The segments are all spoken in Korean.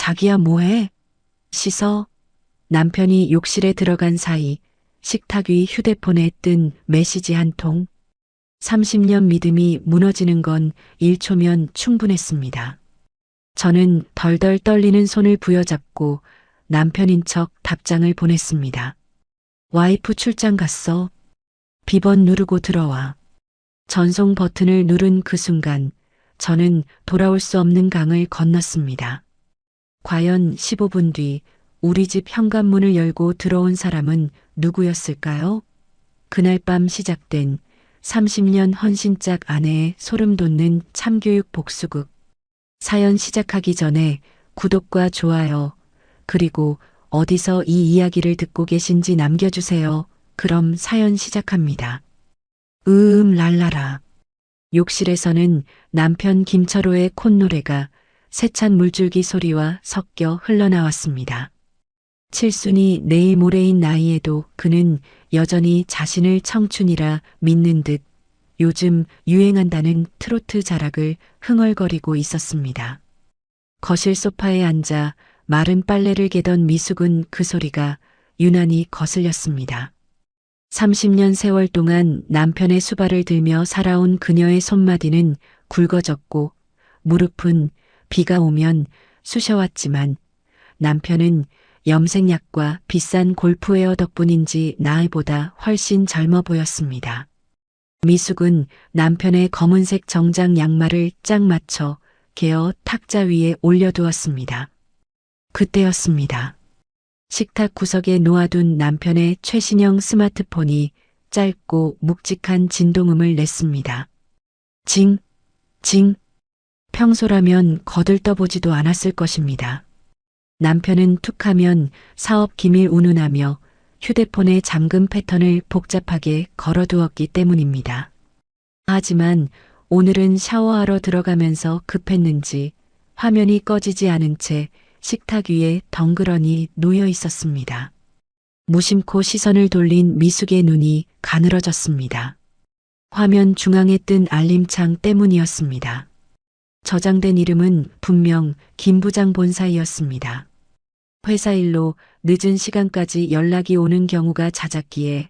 자기야 뭐해? 씻어. 남편이 욕실에 들어간 사이 식탁 위 휴대폰에 뜬 메시지 한 통. 30년 믿음이 무너지는 건 1초면 충분했습니다. 저는 덜덜 떨리는 손을 부여잡고 남편인 척 답장을 보냈습니다. 와이프 출장 갔어. 비번 누르고 들어와. 전송 버튼을 누른 그 순간 저는 돌아올 수 없는 강을 건넜습니다. 과연 15분 뒤 우리 집 현관문을 열고 들어온 사람은 누구였을까요? 그날 밤 시작된 30년 헌신짝 아내의 소름 돋는 참교육 복수극. 사연 시작하기 전에 구독과 좋아요, 그리고 어디서 이 이야기를 듣고 계신지 남겨주세요. 그럼 사연 시작합니다. 랄라라. 욕실에서는 남편 김철호의 콧노래가 세찬 물줄기 소리와 섞여 흘러나왔습니다. 칠순이 내일 모레인 나이에도 그는 여전히 자신을 청춘이라 믿는 듯 요즘 유행한다는 트로트 자락을 흥얼거리고 있었습니다. 거실 소파에 앉아 마른 빨래를 개던 미숙은 그 소리가 유난히 거슬렸습니다. 30년 세월 동안 남편의 수발을 들며 살아온 그녀의 손마디는 굵어졌고 무릎은 비가 오면 쑤셔왔지만 남편은 염색약과 비싼 골프웨어 덕분인지 나이보다 훨씬 젊어 보였습니다. 미숙은 남편의 검은색 정장 양말을 짝 맞춰 개어 탁자 위에 올려두었습니다. 그때였습니다. 식탁 구석에 놓아둔 남편의 최신형 스마트폰이 짧고 묵직한 진동음을 냈습니다. 징, 징. 평소라면 거들떠보지도 않았을 것입니다. 남편은 툭하면 사업 기밀 운운하며 휴대폰의 잠금 패턴을 복잡하게 걸어두었기 때문입니다. 하지만 오늘은 샤워하러 들어가면서 급했는지 화면이 꺼지지 않은 채 식탁 위에 덩그러니 놓여 있었습니다. 무심코 시선을 돌린 미숙의 눈이 가늘어졌습니다. 화면 중앙에 뜬 알림창 때문이었습니다. 저장된 이름은 분명 김 부장 본사이었습니다. 회사 일로 늦은 시간까지 연락이 오는 경우가 잦았기에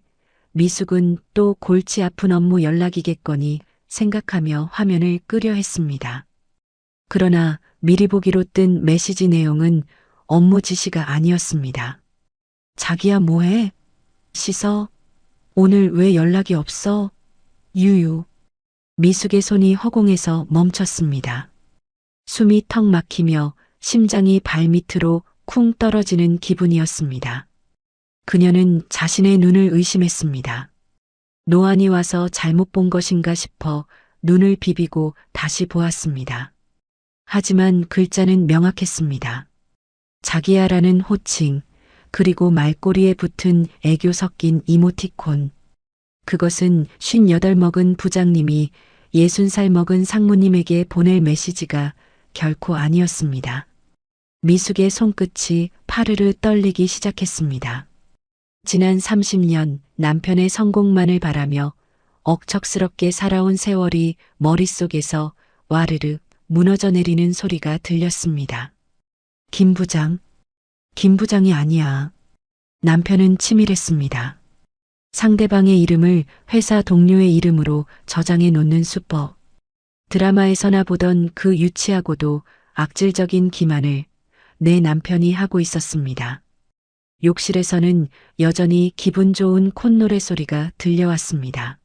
미숙은 또 골치 아픈 업무 연락이겠거니 생각하며 화면을 끄려 했습니다. 그러나 미리 보기로 뜬 메시지 내용은 업무 지시가 아니었습니다. 자기야 뭐해? 씻어? 오늘 왜 연락이 없어? 유유. 미숙의 손이 허공에서 멈췄습니다. 숨이 턱 막히며 심장이 발밑으로 쿵 떨어지는 기분이었습니다. 그녀는 자신의 눈을 의심했습니다. 노안이 와서 잘못 본 것인가 싶어 눈을 비비고 다시 보았습니다. 하지만 글자는 명확했습니다. 자기야라는 호칭, 그리고 말꼬리에 붙은 애교 섞인 이모티콘. 그것은 58 먹은 부장님이 60살 먹은 상무님에게 보낼 메시지가 결코 아니었습니다. 미숙의 손끝이 파르르 떨리기 시작했습니다. 지난 30년 남편의 성공만을 바라며 억척스럽게 살아온 세월이 머릿속에서 와르르 무너져 내리는 소리가 들렸습니다. 김 부장. 김 부장이 아니야. 남편은 치밀했습니다. 상대방의 이름을 회사 동료의 이름으로 저장해 놓는 수법. 드라마에서나 보던 그 유치하고도 악질적인 기만을 내 남편이 하고 있었습니다. 욕실에서는 여전히 기분 좋은 콧노래 소리가 들려왔습니다.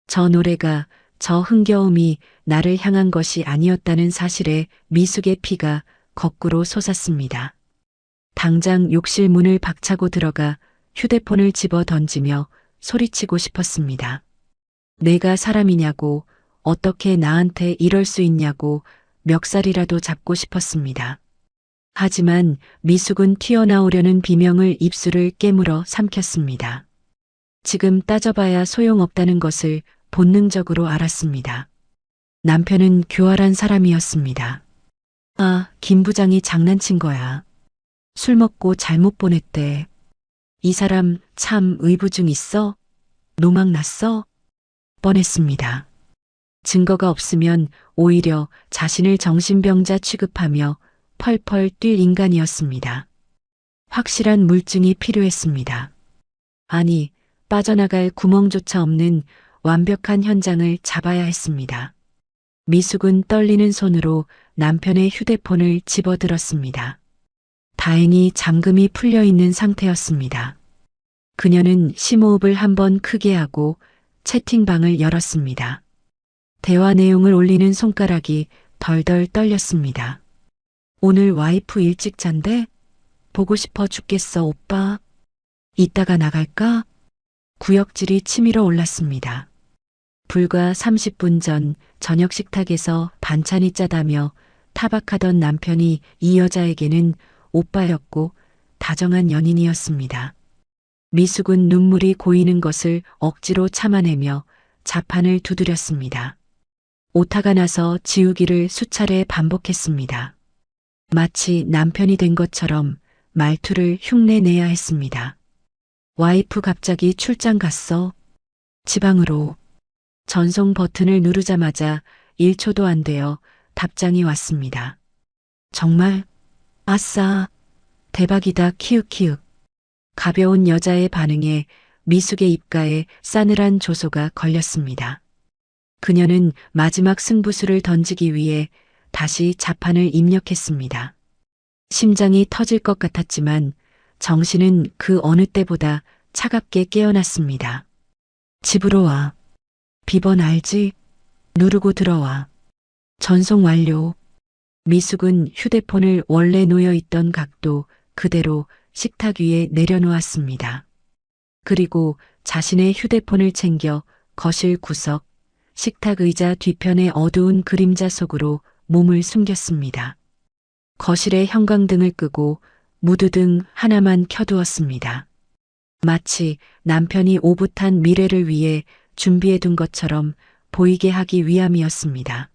저 노래가, 저 흥겨움이 나를 향한 것이 아니었다는 사실에 미숙의 피가 거꾸로 솟았습니다. 당장 욕실 문을 박차고 들어가 휴대폰을 집어 던지며 소리치고 싶었습니다. 내가 사람이냐고, 어떻게 나한테 이럴 수 있냐고 멱살이라도 잡고 싶었습니다. 하지만 미숙은 튀어나오려는 비명을 입술을 깨물어 삼켰습니다. 지금 따져봐야 소용없다는 것을 본능적으로 알았습니다. 남편은 교활한 사람이었습니다. 아, 김 부장이 장난친 거야. 술 먹고 잘못 보냈대. 이 사람 참 의부증 있어? 노망 났어? 뻔했습니다. 증거가 없으면 오히려 자신을 정신병자 취급하며 펄펄 뛸 인간이었습니다. 확실한 물증이 필요했습니다. 아니, 빠져나갈 구멍조차 없는 완벽한 현장을 잡아야 했습니다. 미숙은 떨리는 손으로 남편의 휴대폰을 집어들었습니다. 다행히 잠금이 풀려 있는 상태였습니다. 그녀는 심호흡을 한번 크게 하고 채팅방을 열었습니다. 대화 내용을 올리는 손가락이 덜덜 떨렸습니다. 오늘 와이프 일찍 잔대? 보고 싶어 죽겠어, 오빠. 이따가 나갈까? 구역질이 치밀어 올랐습니다. 불과 30분 전 저녁 식탁에서 반찬이 짜다며 타박하던 남편이 이 여자에게는 오빠였고 다정한 연인이었습니다. 미숙은 눈물이 고이는 것을 억지로 참아내며 자판을 두드렸습니다. 오타가 나서 지우기를 수차례 반복했습니다. 마치 남편이 된 것처럼 말투를 흉내내야 했습니다. 와이프 갑자기 출장 갔어. 지방으로. 전송 버튼을 누르자마자 1초도 안 되어 답장이 왔습니다. 정말? 아싸. 대박이다. 키읔키읔. 가벼운 여자의 반응에 미숙의 입가에 싸늘한 조소가 걸렸습니다. 그녀는 마지막 승부수를 던지기 위해 다시 자판을 입력했습니다. 심장이 터질 것 같았지만 정신은 그 어느 때보다 차갑게 깨어났습니다. 집으로 와. 비번 알지? 누르고 들어와. 전송 완료. 미숙은 휴대폰을 원래 놓여있던 각도 그대로 식탁 위에 내려놓았습니다. 그리고 자신의 휴대폰을 챙겨 거실 구석, 식탁 의자 뒤편의 어두운 그림자 속으로 몸을 숨겼습니다. 거실의 형광등을 끄고 무드등 하나만 켜두었습니다. 마치 남편이 오붓한 미래를 위해 준비해둔 것처럼 보이게 하기 위함이었습니다.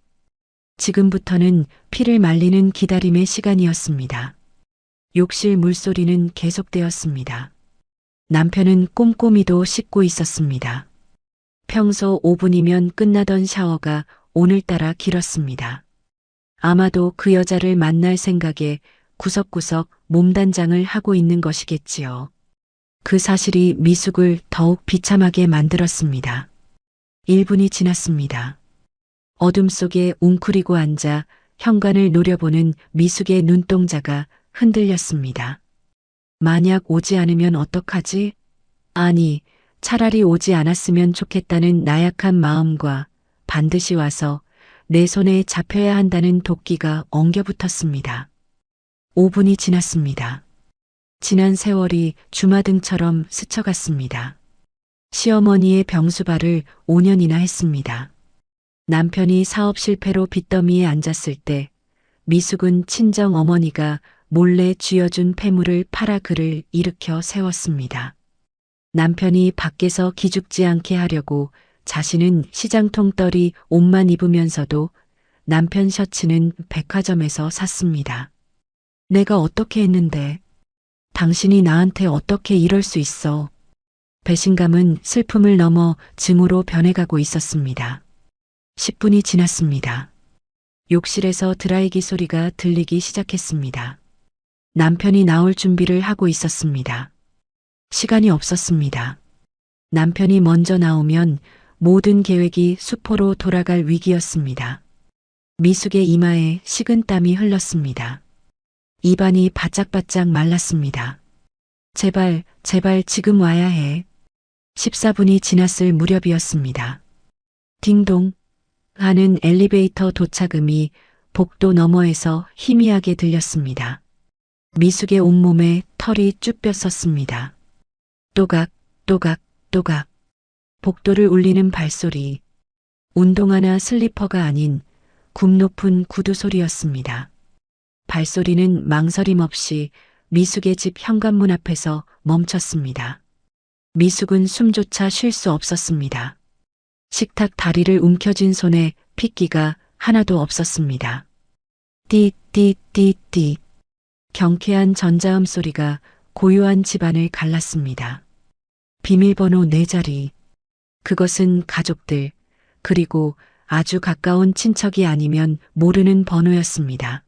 지금부터는 피를 말리는 기다림의 시간이었습니다. 욕실 물소리는 계속되었습니다. 남편은 꼼꼼히도 씻고 있었습니다. 평소 5분이면 끝나던 샤워가 오늘따라 길었습니다. 아마도 그 여자를 만날 생각에 구석구석 몸단장을 하고 있는 것이겠지요. 그 사실이 미숙을 더욱 비참하게 만들었습니다. 1분이 지났습니다. 어둠 속에 웅크리고 앉아 현관을 노려보는 미숙의 눈동자가 흔들렸습니다. 만약 오지 않으면 어떡하지? 아니, 차라리 오지 않았으면 좋겠다는 나약한 마음과 반드시 와서 내 손에 잡혀야 한다는 도끼가 엉겨붙었습니다. 5분이 지났습니다. 지난 세월이 주마등처럼 스쳐갔습니다. 시어머니의 병수발을 5년이나 했습니다. 남편이 사업 실패로 빚더미에 앉았을 때 미숙은 친정 어머니가 몰래 쥐어준 폐물을 팔아 그를 일으켜 세웠습니다. 남편이 밖에서 기죽지 않게 하려고 자신은 시장통떨이 옷만 입으면서도 남편 셔츠는 백화점에서 샀습니다. 내가 어떻게 했는데? 당신이 나한테 어떻게 이럴 수 있어? 배신감은 슬픔을 넘어 증오로 변해가고 있었습니다. 10분이 지났습니다. 욕실에서 드라이기 소리가 들리기 시작했습니다. 남편이 나올 준비를 하고 있었습니다. 시간이 없었습니다. 남편이 먼저 나오면 모든 계획이 수포로 돌아갈 위기였습니다. 미숙의 이마에 식은땀이 흘렀습니다. 입안이 바짝바짝 말랐습니다. 제발, 제발 지금 와야 해. 14분이 지났을 무렵이었습니다. 딩동 하는 엘리베이터 도착음이 복도 너머에서 희미하게 들렸습니다. 미숙의 온몸에 털이 쭉 뼈섰습니다. 또각, 또각, 또각. 복도를 울리는 발소리. 운동화나 슬리퍼가 아닌 굽 높은 구두 소리였습니다. 발소리는 망설임 없이 미숙의 집 현관문 앞에서 멈췄습니다. 미숙은 숨조차 쉴 수 없었습니다. 식탁 다리를 움켜쥔 손에 핏기가 하나도 없었습니다. 띠띠띠띠. 경쾌한 전자음 소리가 고요한 집안을 갈랐습니다. 비밀번호 4자리. 그것은 가족들, 그리고 아주 가까운 친척이 아니면 모르는 번호였습니다.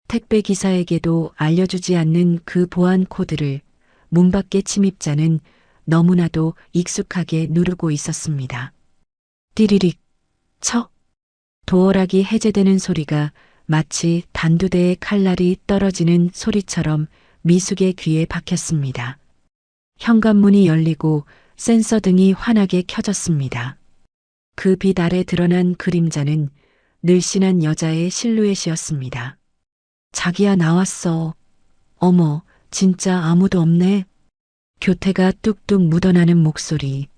택배 기사에게도 알려주지 않는 그 보안 코드를 문 밖의 침입자는 너무나도 익숙하게 누르고 있었습니다. 띠리릭, 척. 도어락이 해제되는 소리가 마치 단두대의 칼날이 떨어지는 소리처럼 미숙의 귀에 박혔습니다. 현관문이 열리고 센서 등이 환하게 켜졌습니다. 그 빛 아래 드러난 그림자는 늘씬한 여자의 실루엣이었습니다. 자기야, 나왔어. 어머, 진짜 아무도 없네. 교태가 뚝뚝 묻어나는 목소리.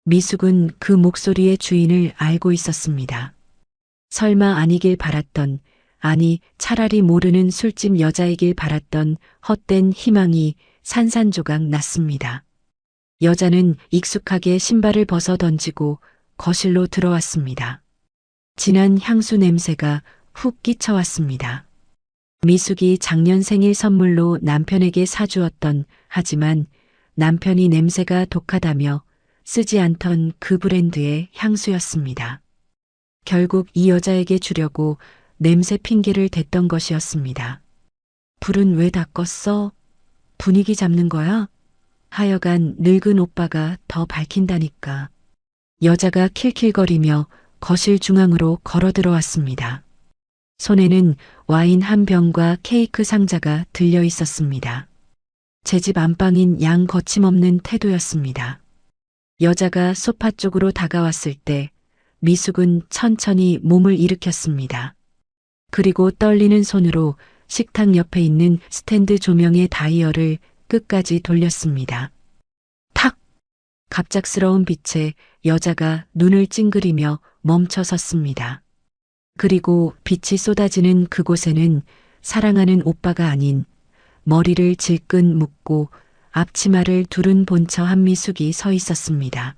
미숙은 그 목소리의 주인을 알고 있었습니다. 설마 아니길 바랐던, 아니 차라리 모르는 술집 여자이길 바랐던 헛된 희망이 산산조각 났습니다. 여자는 익숙하게 신발을 벗어 던지고 거실로 들어왔습니다. 진한 향수 냄새가 훅 끼쳐왔습니다. 미숙이 작년 생일 선물로 남편에게 사주었던, 하지만 남편이 냄새가 독하다며 쓰지 않던 그 브랜드의 향수였습니다. 결국 이 여자에게 주려고 냄새 핑계를 댔던 것이었습니다. 불은 왜 다 껐어? 분위기 잡는 거야? 하여간 늙은 오빠가 더 밝힌다니까. 여자가 킬킬거리며 거실 중앙으로 걸어 들어왔습니다. 손에는 와인 한 병과 케이크 상자가 들려 있었습니다. 제 집 안방인 양 거침없는 태도였습니다. 여자가 소파 쪽으로 다가왔을 때 미숙은 천천히 몸을 일으켰습니다. 그리고 떨리는 손으로 식탁 옆에 있는 스탠드 조명의 다이얼을 끝까지 돌렸습니다. 탁! 갑작스러운 빛에 여자가 눈을 찡그리며 멈춰 섰습니다. 그리고 빛이 쏟아지는 그곳에는 사랑하는 오빠가 아닌 머리를 질끈 묶고 앞치마를 두른 본처 한미숙이 서 있었습니다.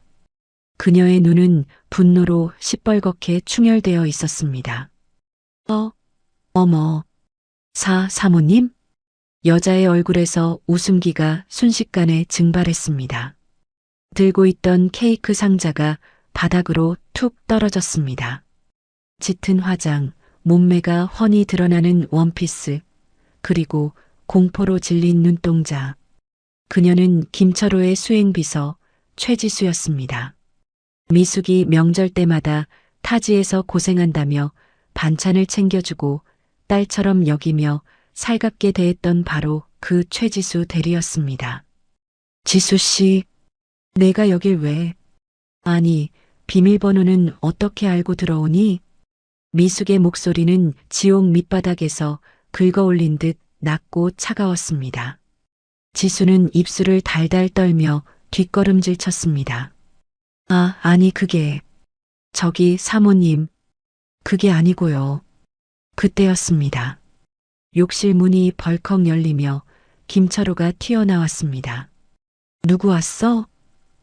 그녀의 눈은 분노로 시뻘겋게 충혈되어 있었습니다. 어머, 사모님? 여자의 얼굴에서 웃음기가 순식간에 증발했습니다. 들고 있던 케이크 상자가 바닥으로 툭 떨어졌습니다. 짙은 화장, 몸매가 훤히 드러나는 원피스, 그리고 공포로 질린 눈동자. 그녀는 김철호의 수행비서 최지수였습니다. 미숙이 명절 때마다 타지에서 고생한다며 반찬을 챙겨주고 딸처럼 여기며 살갑게 대했던 바로 그 최지수 대리였습니다. 지수 씨, 내가 여길 왜? 아니, 비밀번호는 어떻게 알고 들어오니? 미숙의 목소리는 지옥 밑바닥에서 긁어올린 듯 낮고 차가웠습니다. 지수는 입술을 달달 떨며 뒷걸음질 쳤습니다. 아니 그게... 저기 사모님, 그게 아니고요. 그때였습니다. 욕실 문이 벌컥 열리며 김철호가 튀어나왔습니다. 누구 왔어?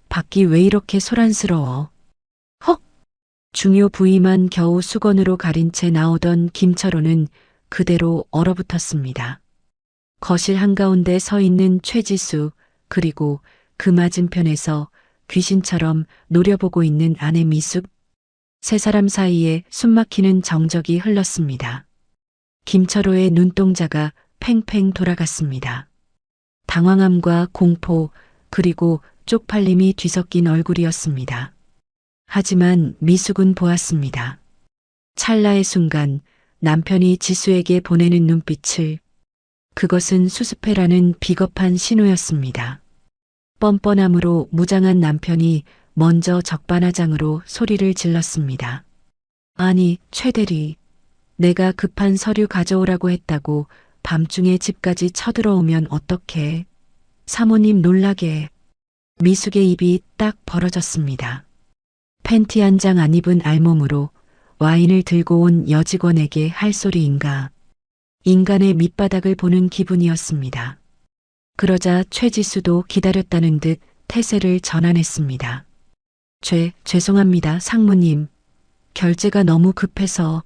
밖이 왜 이렇게 소란스러워? 헉! 중요 부위만 겨우 수건으로 가린 채 나오던 김철호는 그대로 얼어붙었습니다. 거실 한가운데 서 있는 최지수, 그리고 그 맞은편에서 귀신처럼 노려보고 있는 아내 미숙. 세 사람 사이에 숨막히는 정적이 흘렀습니다. 김철호의 눈동자가 팽팽 돌아갔습니다. 당황함과 공포, 그리고 쪽팔림이 뒤섞인 얼굴이었습니다. 하지만 미숙은 보았습니다. 찰나의 순간 남편이 지수에게 보내는 눈빛을, 그것은 수습해라는 비겁한 신호였습니다. 뻔뻔함으로 무장한 남편이 먼저 적반하장으로 소리를 질렀습니다. 아니, 최 대리, 내가 급한 서류 가져오라고 했다고 밤중에 집까지 쳐들어오면 어떡해? 사모님 놀라게. 미숙의 입이 딱 벌어졌습니다. 팬티 한 장 안 입은 알몸으로 와인을 들고 온 여직원에게 할 소리인가. 인간의 밑바닥을 보는 기분이었습니다. 그러자 최지수도 기다렸다는 듯 태세를 전환했습니다. 죄송합니다, 상무님. 결제가 너무 급해서.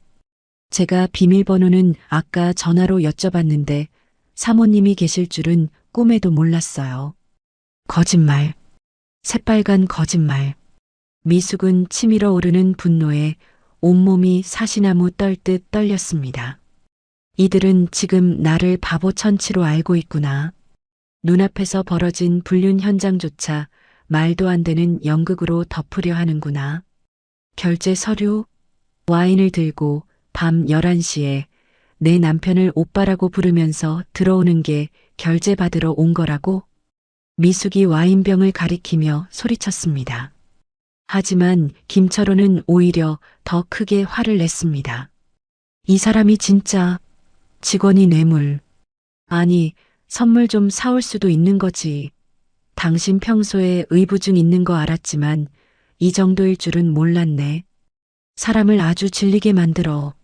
제가 비밀번호는 아까 전화로 여쭤봤는데 사모님이 계실 줄은 꿈에도 몰랐어요. 거짓말. 새빨간 거짓말. 미숙은 치밀어 오르는 분노에 온몸이 사시나무 떨듯 떨렸습니다. 이들은 지금 나를 바보 천치로 알고 있구나. 눈앞에서 벌어진 불륜 현장조차 말도 안 되는 연극으로 덮으려 하는구나. 결제 서류, 와인을 들고 밤 11시에 내 남편을 오빠라고 부르면서 들어오는 게 결제 받으러 온 거라고? 미숙이 와인병을 가리키며 소리쳤습니다. 하지만 김철호는 오히려 더 크게 화를 냈습니다. 이 사람이 진짜 직원이 뇌물. 아니, 선물 좀 사올 수도 있는 거지. 당신 평소에 의부증 있는 거 알았지만 이 정도일 줄은 몰랐네. 사람을 아주 질리게 만들어.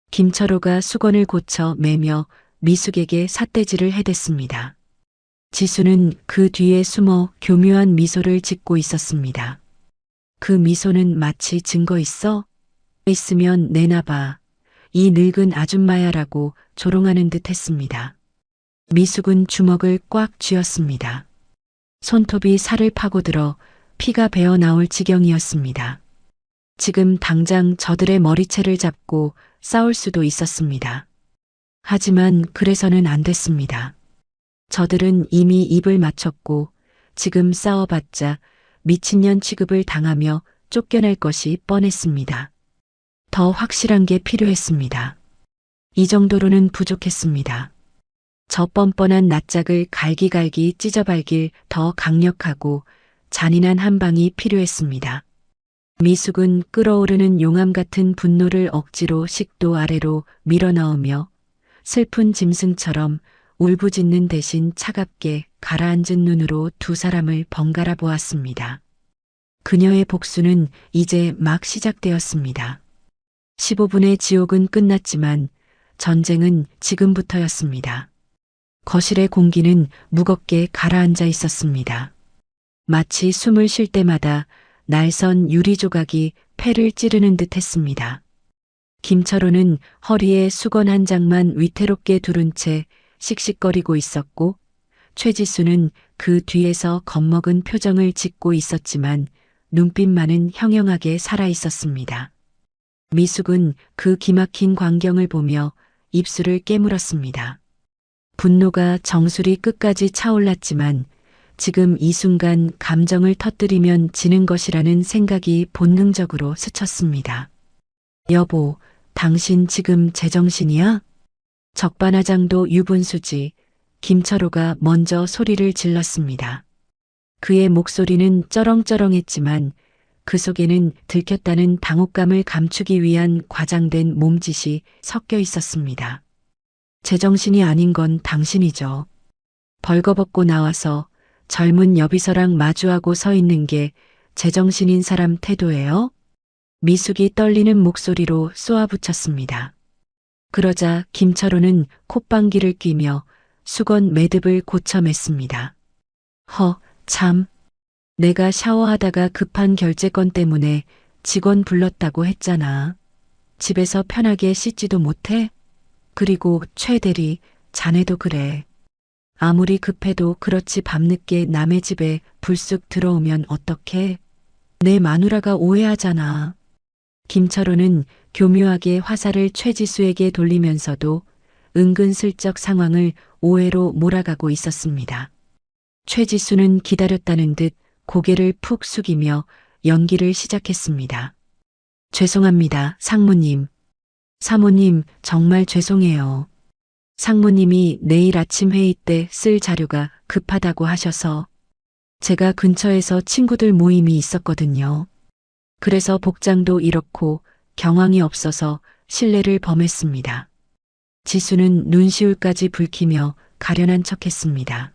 김철호가 수건을 고쳐 매며 미숙에게 삿대질을 해댔습니다. 지수는 그 뒤에 숨어 교묘한 미소를 짓고 있었습니다. 그 미소는 마치 증거 있어? 있으면 내놔봐. 이 늙은 아줌마야라고 조롱하는 듯 했습니다. 미숙은 주먹을 꽉 쥐었습니다. 손톱이 살을 파고들어 피가 배어 나올 지경이었습니다. 지금 당장 저들의 머리채를 잡고 싸울 수도 있었습니다. 하지만 그래서는 안 됐습니다. 저들은 이미 입을 맞췄고 지금 싸워봤자 미친년 취급을 당하며 쫓겨날 것이 뻔했습니다. 더 확실한 게 필요했습니다. 이 정도로는 부족했습니다. 저 뻔뻔한 낯짝을 갈기갈기 찢어발길 더 강력하고 잔인한 한 방이 필요했습니다. 미숙은 끓어오르는 용암 같은 분노를 억지로 식도 아래로 밀어넣으며 슬픈 짐승처럼 울부짖는 대신 차갑게 가라앉은 눈으로 두 사람을 번갈아 보았습니다. 그녀의 복수는 이제 막 시작되었습니다. 15분의 지옥은 끝났지만 전쟁은 지금부터였습니다. 거실의 공기는 무겁게 가라앉아 있었습니다. 마치 숨을 쉴 때마다 날선 유리 조각이 폐를 찌르는 듯 했습니다. 김철호는 허리에 수건 한 장만 위태롭게 두른 채 씩씩거리고 있었고 최지수는 그 뒤에서 겁먹은 표정을 짓고 있었지만 눈빛만은 형형하게 살아 있었습니다. 미숙은 그 기막힌 광경을 보며 입술을 깨물었습니다. 분노가 정수리 끝까지 차올랐지만 지금 이 순간 감정을 터뜨리면 지는 것이라는 생각이 본능적으로 스쳤습니다. 여보, 당신 지금 제정신이야? 적반하장도 유분수지. 김철호가 먼저 소리를 질렀습니다. 그의 목소리는 쩌렁쩌렁했지만 그 속에는 들켰다는 당혹감을 감추기 위한 과장된 몸짓이 섞여 있었습니다. 제정신이 아닌 건 당신이죠. 벌거벗고 나와서 젊은 여비서랑 마주하고 서 있는 게 제정신인 사람 태도예요? 미숙이 떨리는 목소리로 쏘아붙였습니다. 그러자 김철호는 콧방귀를 뀌며 수건 매듭을 고쳐맸습니다. 참. 내가 샤워하다가 급한 결제건 때문에 직원 불렀다고 했잖아. 집에서 편하게 씻지도 못해? 그리고 최 대리, 자네도 그래. 아무리 급해도 그렇지 밤늦게 남의 집에 불쑥 들어오면 어떡해? 내 마누라가 오해하잖아. 김철호는 교묘하게 화살을 최지수에게 돌리면서도 은근슬쩍 상황을 오해로 몰아가고 있었습니다. 최지수는 기다렸다는 듯 고개를 푹 숙이며 연기를 시작했습니다. 죄송합니다, 상무님. 사모님, 정말 죄송해요. 상무님이 내일 아침 회의 때 쓸 자료가 급하다고 하셔서 제가 근처에서 친구들 모임이 있었거든요. 그래서 복장도 이렇고 경황이 없어서 실례를 범했습니다. 지수는 눈시울까지 붉히며 가련한 척했습니다.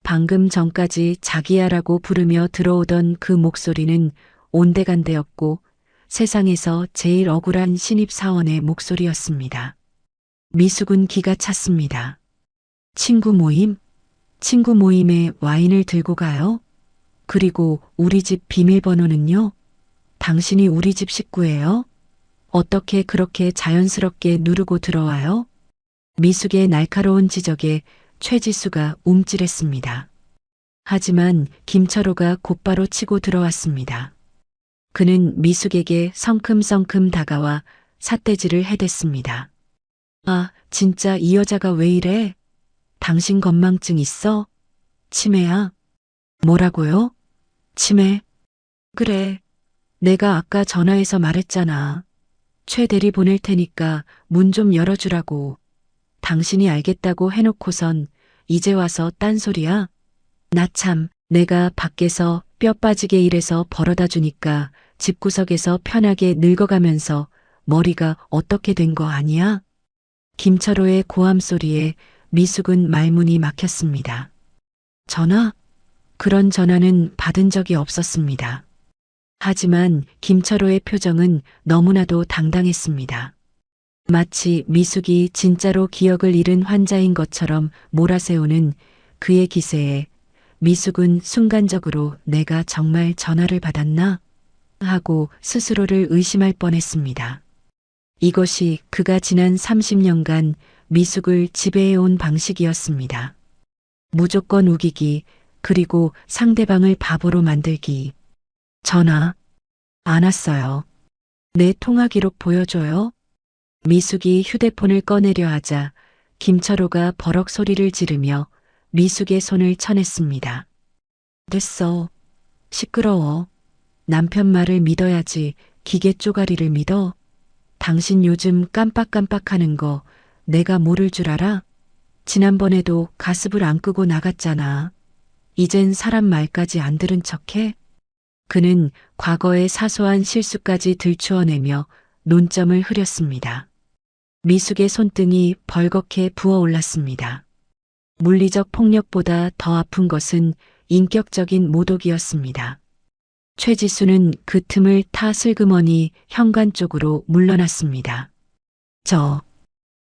방금 전까지 자기야라고 부르며 들어오던 그 목소리는 온데간데였고 세상에서 제일 억울한 신입사원의 목소리였습니다. 미숙은 기가 찼습니다. 친구 모임? 친구 모임에 와인을 들고 가요? 그리고 우리 집 비밀번호는요? 당신이 우리 집 식구예요? 어떻게 그렇게 자연스럽게 누르고 들어와요? 미숙의 날카로운 지적에 최지수가 움찔했습니다. 하지만 김철호가 곧바로 치고 들어왔습니다. 그는 미숙에게 성큼성큼 다가와 삿대질을 해댔습니다. 아, 진짜 이 여자가 왜 이래? 당신 건망증 있어? 치매야? 뭐라고요? 치매? 그래. 내가 아까 전화해서 말했잖아. 최 대리 보낼 테니까 문 좀 열어주라고. 당신이 알겠다고 해놓고선 이제 와서 딴소리야? 나 참, 내가 밖에서 뼈 빠지게 일해서 벌어다 주니까 집구석에서 편하게 늙어가면서 머리가 어떻게 된 거 아니야? 김철호의 고함 소리에 미숙은 말문이 막혔습니다. 전화? 그런 전화는 받은 적이 없었습니다. 하지만 김철호의 표정은 너무나도 당당했습니다. 마치 미숙이 진짜로 기억을 잃은 환자인 것처럼 몰아세우는 그의 기세에 미숙은 순간적으로 내가 정말 전화를 받았나? 하고 스스로를 의심할 뻔했습니다. 이것이 그가 지난 30년간 미숙을 지배해온 방식이었습니다. 무조건 우기기, 그리고 상대방을 바보로 만들기. 전화, 안 왔어요. 내 통화 기록 보여줘요? 미숙이 휴대폰을 꺼내려 하자 김철호가 버럭 소리를 지르며 미숙의 손을 쳐냈습니다. 됐어. 시끄러워. 남편 말을 믿어야지 기계 쪼가리를 믿어? 당신 요즘 깜빡깜빡하는 거 내가 모를 줄 알아? 지난번에도 가습을 안 끄고 나갔잖아. 이젠 사람 말까지 안 들은 척해? 그는 과거의 사소한 실수까지 들추어내며 논점을 흐렸습니다. 미숙의 손등이 벌겋게 부어올랐습니다. 물리적 폭력보다 더 아픈 것은 인격적인 모독이었습니다. 최지수는 그 틈을 타 슬그머니 현관 쪽으로 물러났습니다.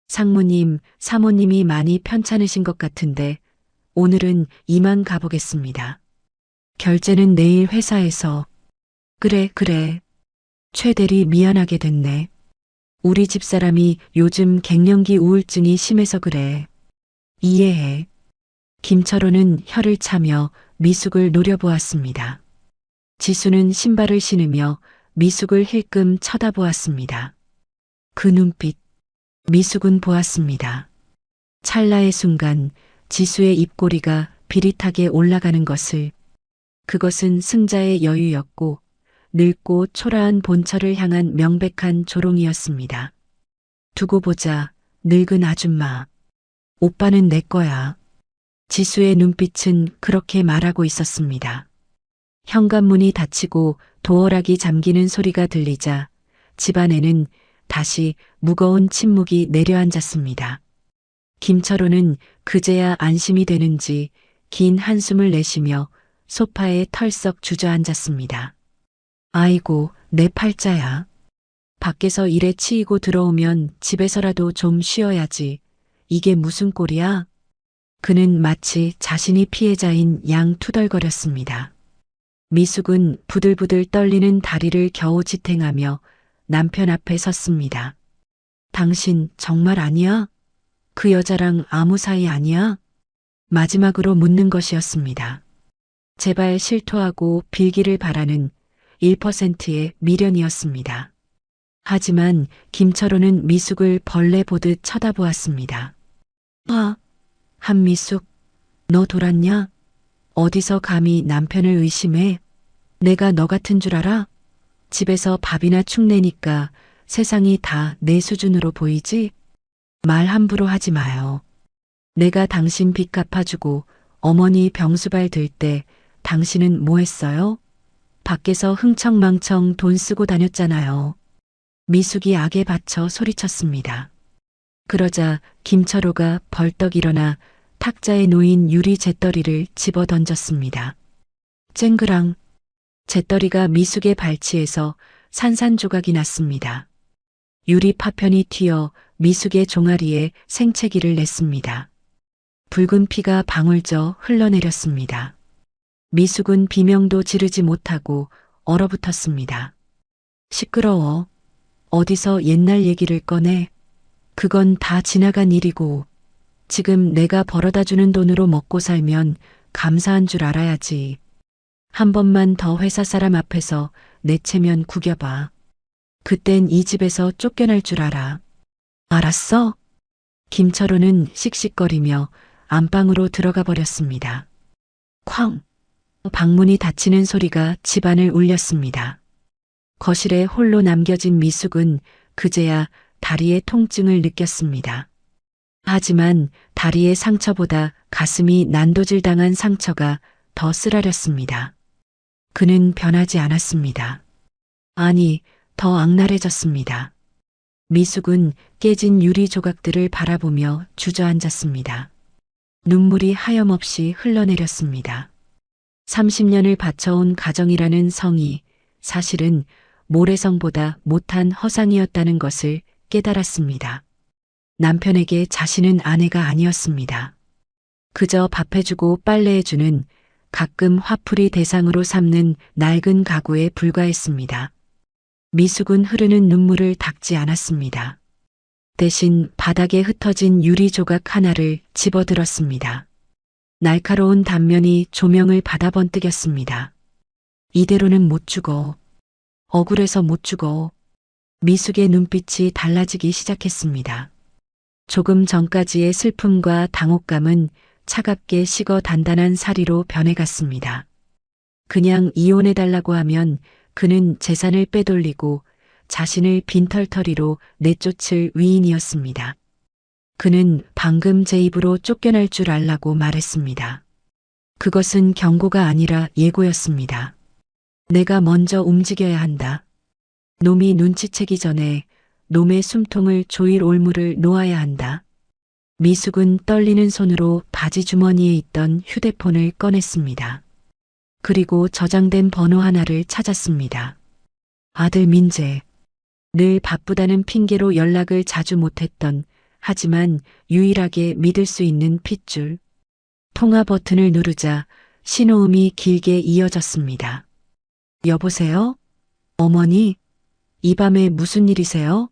상무님, 사모님이 많이 편찮으신 것 같은데 오늘은 이만 가보겠습니다. 결제는 내일 회사에서. 그래. 최 대리 미안하게 됐네. 우리 집사람이 요즘 갱년기 우울증이 심해서 그래. 이해해. 김철호는 혀를 차며 미숙을 노려보았습니다. 지수는 신발을 신으며 미숙을 힐끔 쳐다보았습니다. 그 눈빛, 미숙은 보았습니다. 찰나의 순간 지수의 입꼬리가 비릿하게 올라가는 것을. 그것은 승자의 여유였고 늙고 초라한 본처를 향한 명백한 조롱이었습니다. 두고 보자, 늙은 아줌마. 오빠는 내 거야. 지수의 눈빛은 그렇게 말하고 있었습니다. 현관문이 닫히고 도어락이 잠기는 소리가 들리자 집안에는 다시 무거운 침묵이 내려앉았습니다. 김철호는 그제야 안심이 되는지 긴 한숨을 내쉬며 소파에 털썩 주저앉았습니다. 아이고, 내 팔자야. 밖에서 일에 치이고 들어오면 집에서라도 좀 쉬어야지. 이게 무슨 꼴이야? 그는 마치 자신이 피해자인 양 투덜거렸습니다. 미숙은 부들부들 떨리는 다리를 겨우 지탱하며 남편 앞에 섰습니다. 당신 정말 아니야? 그 여자랑 아무 사이 아니야? 마지막으로 묻는 것이었습니다. 제발 실토하고 빌기를 바라는 1%의 미련이었습니다. 하지만 김철호는 미숙을 벌레 보듯 쳐다보았습니다. 한미숙, 너 돌았냐? 어디서 감히 남편을 의심해? 내가 너 같은 줄 알아? 집에서 밥이나 축 내니까 세상이 다 내 수준으로 보이지? 말 함부로 하지 마요. 내가 당신 빚 갚아주고 어머니 병수발 들 때 당신은 뭐 했어요? 밖에서 흥청망청 돈 쓰고 다녔잖아요. 미숙이 악에 받쳐 소리쳤습니다. 그러자 김철호가 벌떡 일어나 탁자에 놓인 유리 잿더리를 집어 던졌습니다. 쨍그랑. 잿더리가 미숙의 발치에서 산산조각이 났습니다. 유리 파편이 튀어 미숙의 종아리에 생채기를 냈습니다. 붉은 피가 방울져 흘러내렸습니다. 미숙은 비명도 지르지 못하고 얼어붙었습니다. 시끄러워. 어디서 옛날 얘기를 꺼내? 그건 다 지나간 일이고 지금 내가 벌어다주는 돈으로 먹고 살면 감사한 줄 알아야지. 한 번만 더 회사 사람 앞에서 내 체면 구겨봐. 그땐 이 집에서 쫓겨날 줄 알아. 알았어? 김철호는 씩씩거리며 안방으로 들어가 버렸습니다. 쾅! 방문이 닫히는 소리가 집안을 울렸습니다. 거실에 홀로 남겨진 미숙은 그제야 다리의 통증을 느꼈습니다. 하지만 다리의 상처보다 가슴이 난도질당한 상처가 더 쓰라렸습니다. 그는 변하지 않았습니다. 아니, 더 악랄해졌습니다. 미숙은 깨진 유리 조각들을 바라보며 주저앉았습니다. 눈물이 하염없이 흘러내렸습니다. 30년을 바쳐온 가정이라는 성이 사실은 모래성보다 못한 허상이었다는 것을 깨달았습니다. 남편에게 자신은 아내가 아니었습니다. 그저 밥해주고 빨래해주는, 가끔 화풀이 대상으로 삼는 낡은 가구에 불과했습니다. 미숙은 흐르는 눈물을 닦지 않았습니다. 대신 바닥에 흩어진 유리 조각 하나를 집어들었습니다. 날카로운 단면이 조명을 받아 번뜩였습니다. 이대로는 못 죽어. 억울해서 못 죽어. 미숙의 눈빛이 달라지기 시작했습니다. 조금 전까지의 슬픔과 당혹감은 차갑게 식어 단단한 사리로 변해갔습니다. 그냥 이혼해달라고 하면 그는 재산을 빼돌리고 자신을 빈털터리로 내쫓을 위인이었습니다. 그는 방금 제 입으로 쫓겨날 줄 알라고 말했습니다. 그것은 경고가 아니라 예고였습니다. 내가 먼저 움직여야 한다. 놈이 눈치채기 전에 놈의 숨통을 조일 올무를 놓아야 한다. 미숙은 떨리는 손으로 바지 주머니에 있던 휴대폰을 꺼냈습니다. 그리고 저장된 번호 하나를 찾았습니다. 아들 민재. 늘 바쁘다는 핑계로 연락을 자주 못했던, 하지만 유일하게 믿을 수 있는 핏줄. 통화 버튼을 누르자 신호음이 길게 이어졌습니다. 여보세요? 어머니? 이 밤에 무슨 일이세요?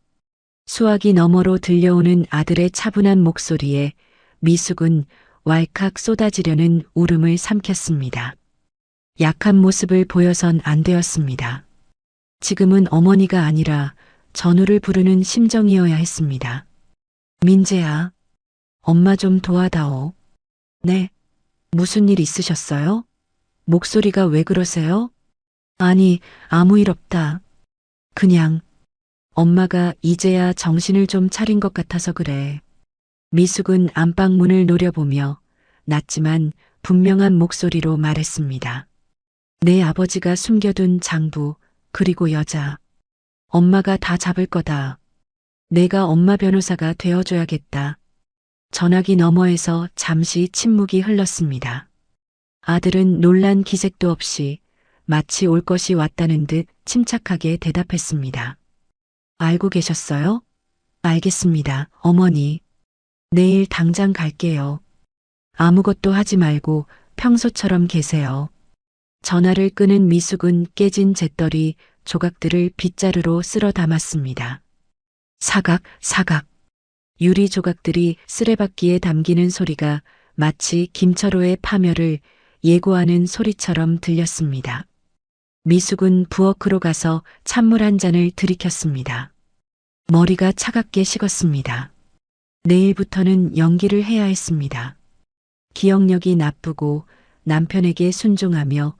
수화기 너머로 들려오는 아들의 차분한 목소리에 미숙은 왈칵 쏟아지려는 울음을 삼켰습니다. 약한 모습을 보여선 안 되었습니다. 지금은 어머니가 아니라 전우를 부르는 심정이어야 했습니다. 민재야, 엄마 좀 도와다오. 네, 무슨 일 있으셨어요? 목소리가 왜 그러세요? 아니, 아무 일 없다. 그냥 엄마가 이제야 정신을 좀 차린 것 같아서 그래. 미숙은 안방 문을 노려보며 낮지만 분명한 목소리로 말했습니다. 내 아버지가 숨겨둔 장부, 그리고 여자. 엄마가 다 잡을 거다. 내가 엄마 변호사가 되어줘야겠다. 전화기 너머에서 잠시 침묵이 흘렀습니다. 아들은 놀란 기색도 없이 마치 올 것이 왔다는 듯 침착하게 대답했습니다. 알고 계셨어요? 알겠습니다, 어머니. 내일 당장 갈게요. 아무것도 하지 말고 평소처럼 계세요. 전화를 끄는 미숙은 깨진 재떨이 조각들을 빗자루로 쓸어 담았습니다. 사각, 사각. 유리 조각들이 쓰레받기에 담기는 소리가 마치 김철호의 파멸을 예고하는 소리처럼 들렸습니다. 미숙은 부엌으로 가서 찬물 한 잔을 들이켰습니다. 머리가 차갑게 식었습니다. 내일부터는 연기를 해야 했습니다. 기억력이 나쁘고 남편에게 순종하며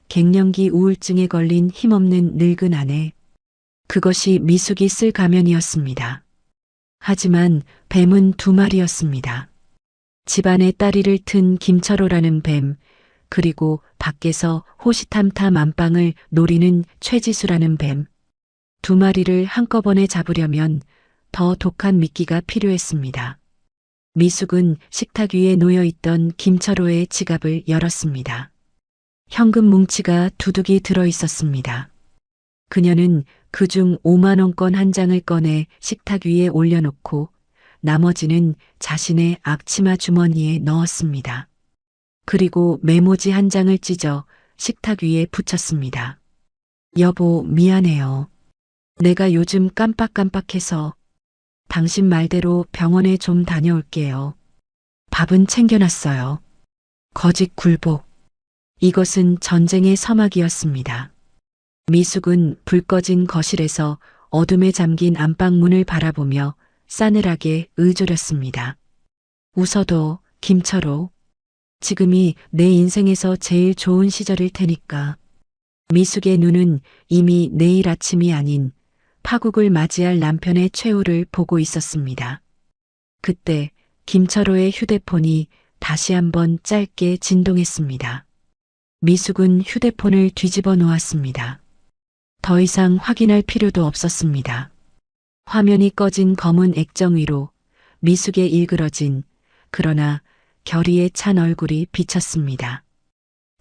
갱년기 우울증에 걸린 힘없는 늙은 아내. 그것이 미숙이 쓸 가면이었습니다. 하지만 뱀은 두 마리였습니다. 집안의 따리를 튼 김철호라는 뱀, 그리고 밖에서 호시탐탐 안방을 노리는 최지수라는 뱀. 두 마리를 한꺼번에 잡으려면 더 독한 미끼가 필요했습니다. 미숙은 식탁 위에 놓여있던 김철호의 지갑을 열었습니다. 현금 뭉치가 두둑이 들어 있었습니다. 그녀는 그중 5만 원권 한 장을 꺼내 식탁 위에 올려놓고 나머지는 자신의 앞치마 주머니에 넣었습니다. 그리고 메모지 한 장을 찢어 식탁 위에 붙였습니다. 여보, 미안해요. 내가 요즘 깜빡깜빡해서 당신 말대로 병원에 좀 다녀올게요. 밥은 챙겨놨어요. 거짓 굴복. 이것은 전쟁의 서막이었습니다. 미숙은 불 꺼진 거실에서 어둠에 잠긴 안방 문을 바라보며 싸늘하게 의조렸습니다. 웃어도 김철호. 지금이 내 인생에서 제일 좋은 시절일 테니까. 미숙의 눈은 이미 내일 아침이 아닌 파국을 맞이할 남편의 최후를 보고 있었습니다. 그때 김철호의 휴대폰이 다시 한번 짧게 진동했습니다. 미숙은 휴대폰을 뒤집어 놓았습니다. 더 이상 확인할 필요도 없었습니다. 화면이 꺼진 검은 액정 위로 미숙의 일그러진 그러나 결의에 찬 얼굴이 비쳤습니다.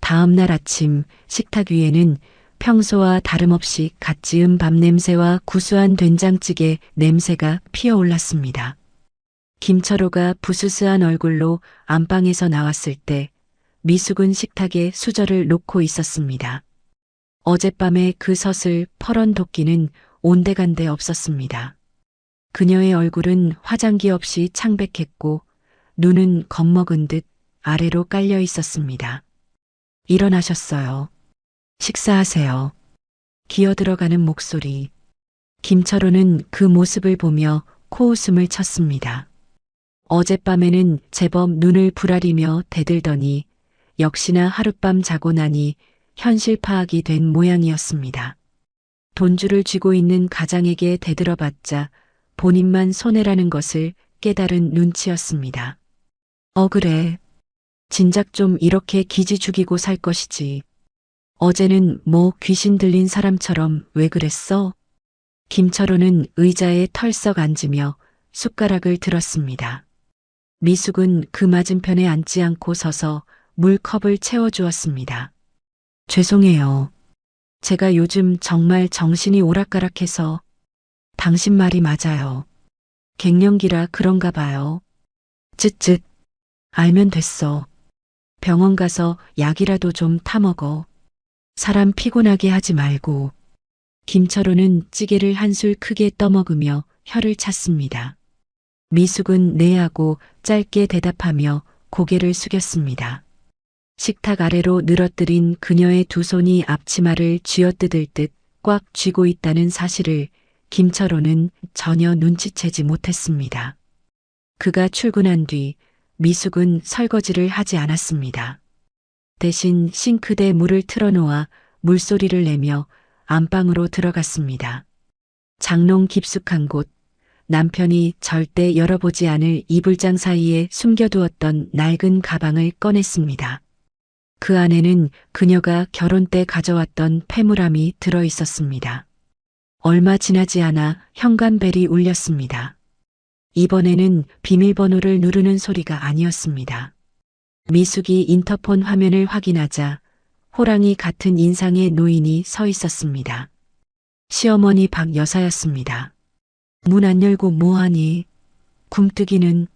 다음 날 아침 식탁 위에는 평소와 다름없이 갓 지은 밥 냄새와 구수한 된장찌개 냄새가 피어올랐습니다. 김철호가 부스스한 얼굴로 안방에서 나왔을 때 미숙은 식탁에 수저를 놓고 있었습니다. 어젯밤의 그 서슬 퍼런 도끼는 온데간데 없었습니다. 그녀의 얼굴은 화장기 없이 창백했고 눈은 겁먹은 듯 아래로 깔려 있었습니다. 일어나셨어요. 식사하세요. 기어들어가는 목소리. 김철호는 그 모습을 보며 코웃음을 쳤습니다. 어젯밤에는 제법 눈을 부라리며 대들더니 역시나 하룻밤 자고 나니 현실 파악이 된 모양이었습니다. 돈줄을 쥐고 있는 가장에게 대들어봤자 본인만 손해라는 것을 깨달은 눈치였습니다. 그래. 진작 좀 이렇게 기지 죽이고 살 것이지. 어제는 뭐 귀신 들린 사람처럼 왜 그랬어? 김철호는 의자에 털썩 앉으며 숟가락을 들었습니다. 미숙은 그 맞은편에 앉지 않고 서서 물컵을 채워주었습니다. 죄송해요. 제가 요즘 정말 정신이 오락가락해서. 당신 말이 맞아요. 갱년기라 그런가 봐요. 쯧쯧. 알면 됐어. 병원 가서 약이라도 좀 타먹어. 사람 피곤하게 하지 말고. 김철호는 찌개를 한술 크게 떠먹으며 혀를 찼습니다. 미숙은 네 하고 짧게 대답하며 고개를 숙였습니다. 식탁 아래로 늘어뜨린 그녀의 두 손이 앞치마를 쥐어뜯을 듯 꽉 쥐고 있다는 사실을 김철호는 전혀 눈치채지 못했습니다. 그가 출근한 뒤 미숙은 설거지를 하지 않았습니다. 대신 싱크대 물을 틀어놓아 물소리를 내며 안방으로 들어갔습니다. 장롱 깊숙한 곳, 남편이 절대 열어보지 않을 이불장 사이에 숨겨두었던 낡은 가방을 꺼냈습니다. 그 안에는 그녀가 결혼 때 가져왔던 폐물함이 들어 있었습니다. 얼마 지나지 않아 현관벨이 울렸습니다. 이번에는 비밀번호를 누르는 소리가 아니었습니다. 미숙이 인터폰 화면을 확인하자 호랑이 같은 인상의 노인이 서 있었습니다. 시어머니 박 여사였습니다. 문 안 열고 뭐하니? 굼뜨기는.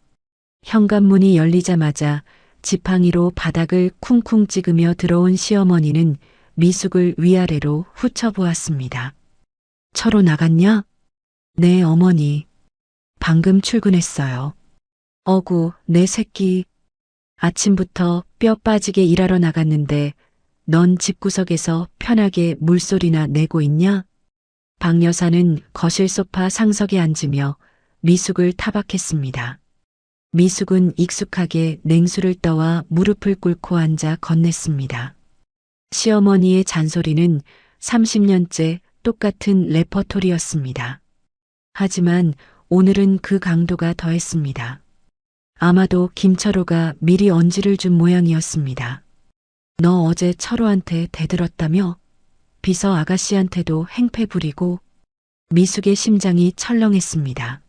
현관문이 열리자마자 지팡이로 바닥을 쿵쿵 찍으며 들어온 시어머니는 미숙을 위아래로 훑어보았습니다. 철호 나갔냐? 네, 어머니. 방금 출근했어요. 어구, 내 새끼. 아침부터 뼈 빠지게 일하러 나갔는데 넌 집구석에서 편하게 물소리나 내고 있냐? 박 여사는 거실 소파 상석에 앉으며 미숙을 타박했습니다. 미숙은 익숙하게 냉수를 떠와 무릎을 꿇고 앉아 건넸습니다. 시어머니의 잔소리는 30년째 똑같은 레퍼토리였습니다. 하지만 오늘은 그 강도가 더했습니다. 아마도 김철호가 미리 언지를 준 모양이었습니다. 너 어제 철호한테 대들었다며? 비서 아가씨한테도 행패 부리고. 미숙의 심장이 철렁했습니다.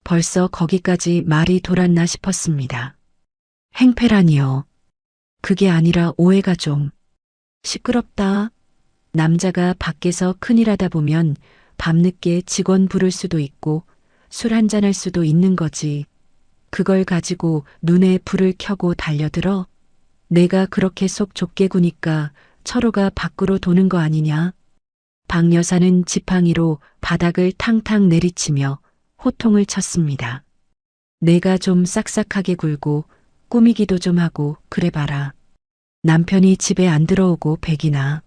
벌써 거기까지 말이 돌았나 싶었습니다. 행패라니요. 그게 아니라 오해가 좀. 시끄럽다. 남자가 밖에서 큰일 하다 보면 밤늦게 직원 부를 수도 있고 술 한잔할 수도 있는 거지. 그걸 가지고 눈에 불을 켜고 달려들어? 내가 그렇게 속 좁게 구니까 철호가 밖으로 도는 거 아니냐? 박 여사는 지팡이로 바닥을 탕탕 내리치며 호통을 쳤습니다. 내가 좀 싹싹하게 굴고 꾸미기도 좀 하고 그래봐라. 남편이 집에 안 들어오고 백이나.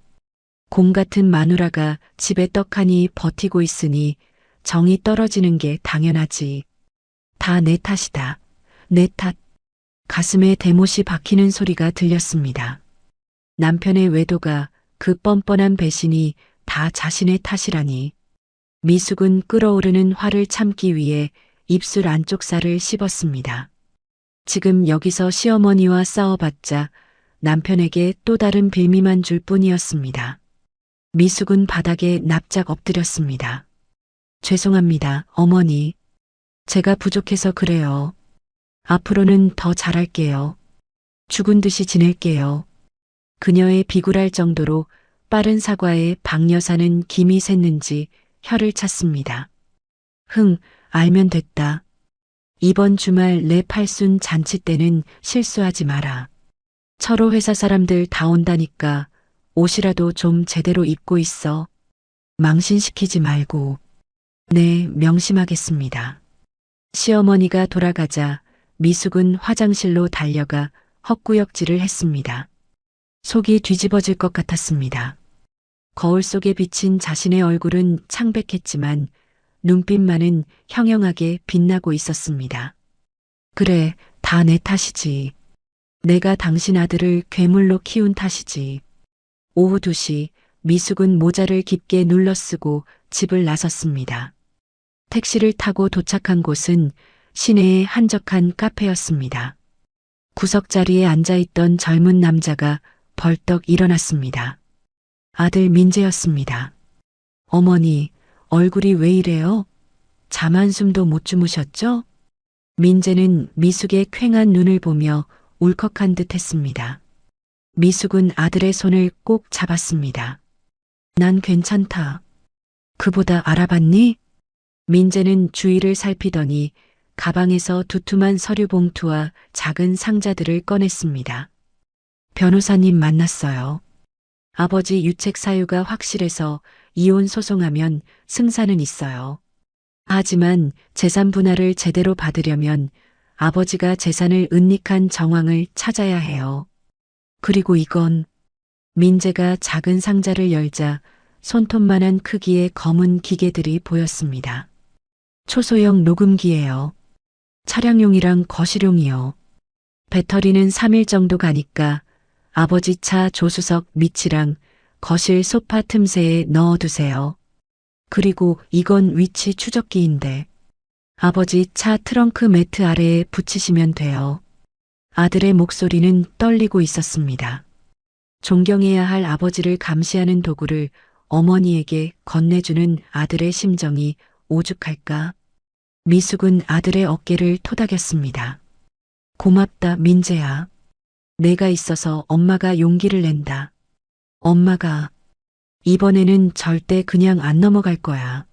곰 같은 마누라가 집에 떡하니 버티고 있으니 정이 떨어지는 게 당연하지. 다 내 탓이다. 내 탓. 가슴에 대못이 박히는 소리가 들렸습니다. 남편의 외도가, 그 뻔뻔한 배신이 다 자신의 탓이라니. 미숙은 끓어오르는 화를 참기 위해 입술 안쪽 살을 씹었습니다. 지금 여기서 시어머니와 싸워봤자 남편에게 또 다른 빌미만 줄 뿐이었습니다. 미숙은 바닥에 납작 엎드렸습니다. 죄송합니다, 어머니. 제가 부족해서 그래요. 앞으로는 더 잘할게요. 죽은 듯이 지낼게요. 그녀의 비굴할 정도로 빠른 사과에 박 여사는 김이 샜는지 혀를 찼습니다. 알면 됐다. 이번 주말 내 팔순 잔치 때는 실수하지 마라. 철호 회사 사람들 다 온다니까 옷이라도 좀 제대로 입고 있어. 망신시키지 말고. 네, 명심하겠습니다. 시어머니가 돌아가자 미숙은 화장실로 달려가 헛구역질을 했습니다. 속이 뒤집어질 것 같았습니다. 거울 속에 비친 자신의 얼굴은 창백했지만 눈빛만은 형형하게 빛나고 있었습니다. 그래, 다 내 탓이지. 내가 당신 아들을 괴물로 키운 탓이지. 오후 2시 미숙은 모자를 깊게 눌러쓰고 집을 나섰습니다. 택시를 타고 도착한 곳은 시내의 한적한 카페였습니다. 구석자리에 앉아있던 젊은 남자가 벌떡 일어났습니다. 아들 민재였습니다. 어머니, 얼굴이 왜 이래요? 잠 한숨도 못 주무셨죠? 민재는 미숙의 퀭한 눈을 보며 울컥한 듯 했습니다. 미숙은 아들의 손을 꼭 잡았습니다. 난 괜찮다. 그보다 알아봤니? 민재는 주위를 살피더니 가방에서 두툼한 서류 봉투와 작은 상자들을 꺼냈습니다. 변호사님 만났어요. 아버지 유책 사유가 확실해서 이혼 소송하면 승산은 있어요. 하지만 재산 분할을 제대로 받으려면 아버지가 재산을 은닉한 정황을 찾아야 해요. 그리고 이건 민재가 작은 상자를 열자 손톱만한 크기의 검은 기계들이 보였습니다. 초소형 녹음기예요. 차량용이랑 거실용이요. 배터리는 3일 정도 가니까 아버지 차 조수석 밑이랑 거실 소파 틈새에 넣어두세요. 그리고 이건 위치 추적기인데 아버지 차 트렁크 매트 아래에 붙이시면 돼요. 아들의 목소리는 떨리고 있었습니다. 존경해야 할 아버지를 감시하는 도구를 어머니에게 건네주는 아들의 심정이 오죽할까? 미숙은 아들의 어깨를 토닥였습니다. 고맙다, 민재야. 내가 있어서 엄마가 용기를 낸다. 엄마가 이번에는 절대 그냥 안 넘어갈 거야.